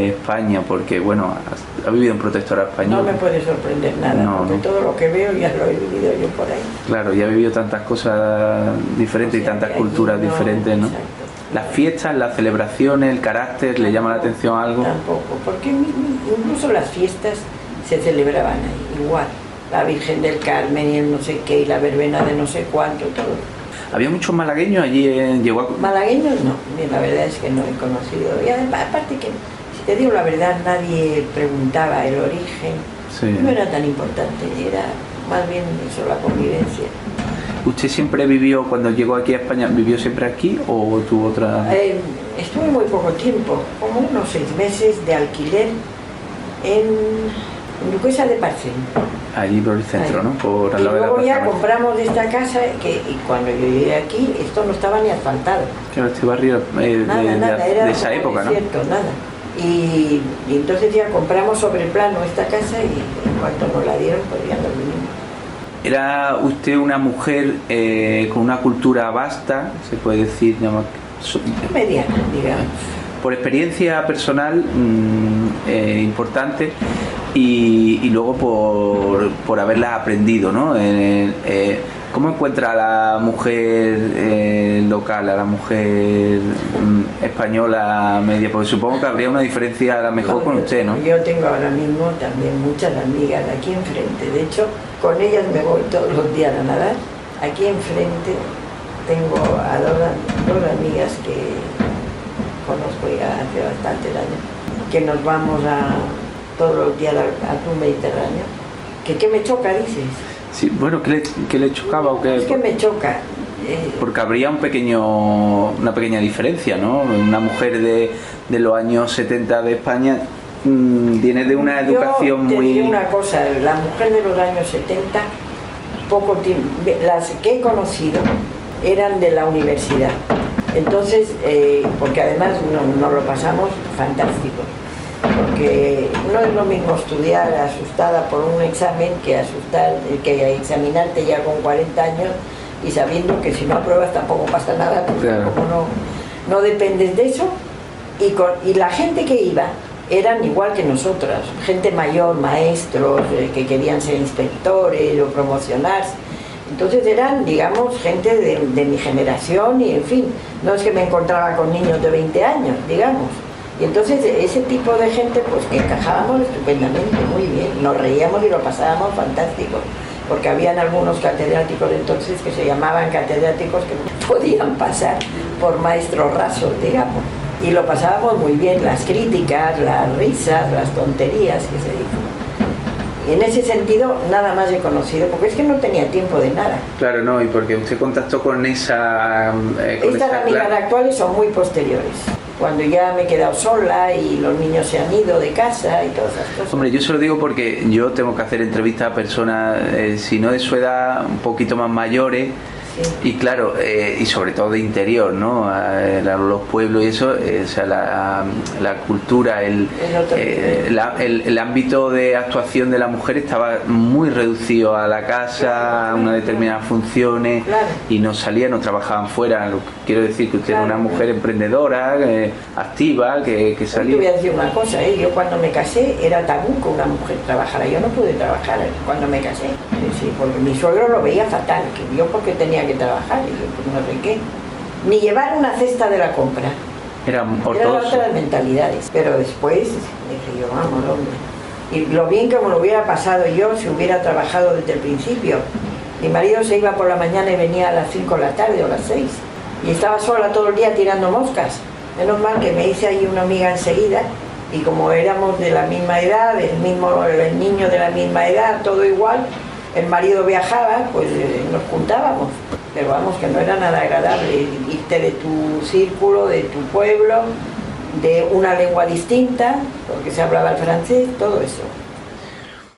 España, porque bueno, ha vivido en protectorado español. No me puede sorprender nada, porque todo lo que veo ya lo he vivido yo por ahí. Claro, ya ha vivido tantas cosas diferentes y tantas culturas diferentes, ¿no? Exacto. Las fiestas, las celebraciones, el carácter, ¿le llama la atención algo? Tampoco, porque incluso las fiestas se celebraban ahí, igual. La Virgen del Carmen y el no sé qué, y la verbena de no sé cuánto, todo. ¿Había muchos malagueños allí en Yeguaco? Malagueños no, la verdad es que no he conocido. Y además, aparte que, si te digo la verdad, nadie preguntaba el origen. Sí. No era tan importante, era más bien eso, la convivencia. ¿Usted siempre vivió, cuando llegó aquí a España, vivió siempre aquí o tuvo otra...? Estuve muy poco tiempo, como unos 6 meses de alquiler en Duquesa de Parcén. Allí por el centro, ¿no? Por al lado y luego de la ya compramos esta casa y cuando yo llegué aquí, esto no estaba ni asfaltado. Claro, este barrio nada, era de esa época, desierto, ¿no? Nada. Y entonces ya compramos sobre plano esta casa y en cuanto nos la dieron, pues ya nos vinimos. Era usted una mujer con una cultura vasta, se puede decir, Mediana, digamos. Por experiencia personal importante y luego por haberla aprendido, ¿no? ¿Cómo encuentra a la mujer local, a la mujer española media? Porque supongo que habría una diferencia a lo mejor con usted, ¿no? Yo tengo ahora mismo también muchas amigas aquí enfrente. De hecho, con ellas me voy todos los días a nadar. Aquí enfrente tengo a dos amigas que conozco ya hace bastantes años, que nos vamos todos los días al atún mediterráneo. ¿Qué me choca, dices? Sí, bueno, ¿qué le chocaba o qué? Es que me choca. Porque habría una pequeña diferencia, ¿no? Una mujer de los años 70 de España viene de una educación muy... Yo te diré una cosa, la mujer de los años 70, poco tiempo, las que he conocido eran de la universidad. Entonces, porque además nos lo pasamos fantástico. Porque no es lo mismo estudiar asustada por un examen que examinarte ya con 40 años y sabiendo que si no apruebas tampoco pasa nada, porque claro, como no dependes de eso. Y la gente que iba eran igual que nosotras, gente mayor, maestros que querían ser inspectores o promocionarse. Entonces eran, digamos, gente de mi generación y en fin, no es que me encontraba con niños de 20 años, digamos. Y entonces ese tipo de gente pues que encajábamos estupendamente, muy bien, nos reíamos y lo pasábamos fantástico, porque habían algunos catedráticos entonces que se llamaban catedráticos que podían pasar por maestros rasos, digamos, y lo pasábamos muy bien, las críticas, las risas, las tonterías que se dicen. Y en ese sentido nada más he conocido, porque es que no tenía tiempo de nada. Claro, no, y porque usted contactó con esa... Estas amigas actuales son muy posteriores, cuando ya me he quedado sola y los niños se han ido de casa y todas esas cosas. Hombre, yo se lo digo porque yo tengo que hacer entrevistas a personas, si no de su edad, un poquito más mayores. Sí. Y claro, y sobre todo de interior, ¿no? Los pueblos y eso, o sea, la cultura, el ámbito de actuación de la mujer estaba muy reducido a la casa, a unas determinadas funciones, claro, y no salían, no trabajaban fuera. Quiero decir que usted era una mujer emprendedora, activa, que salía. Yo te voy a decir una cosa, yo cuando me casé era tabú que una mujer trabajara. Yo no pude trabajar cuando me casé, sí, porque mi suegro lo veía fatal, que yo porque tenía que trabajar y yo pues no sé qué, ni llevar una cesta de la compra. Eran otras mentalidades, pero después dije yo, vamos, hombre, y lo bien que me lo hubiera pasado yo si hubiera trabajado desde el principio. Mi marido se iba por la mañana y venía a las 5 de la tarde o las 6 y estaba sola todo el día tirando moscas. Menos mal que me hice ahí una amiga enseguida y como éramos de la misma edad, el niño de la misma edad, todo igual, el marido viajaba, pues nos juntábamos, pero vamos, que no era nada agradable irte de tu círculo, de tu pueblo, de una lengua distinta, porque se hablaba el francés, todo eso.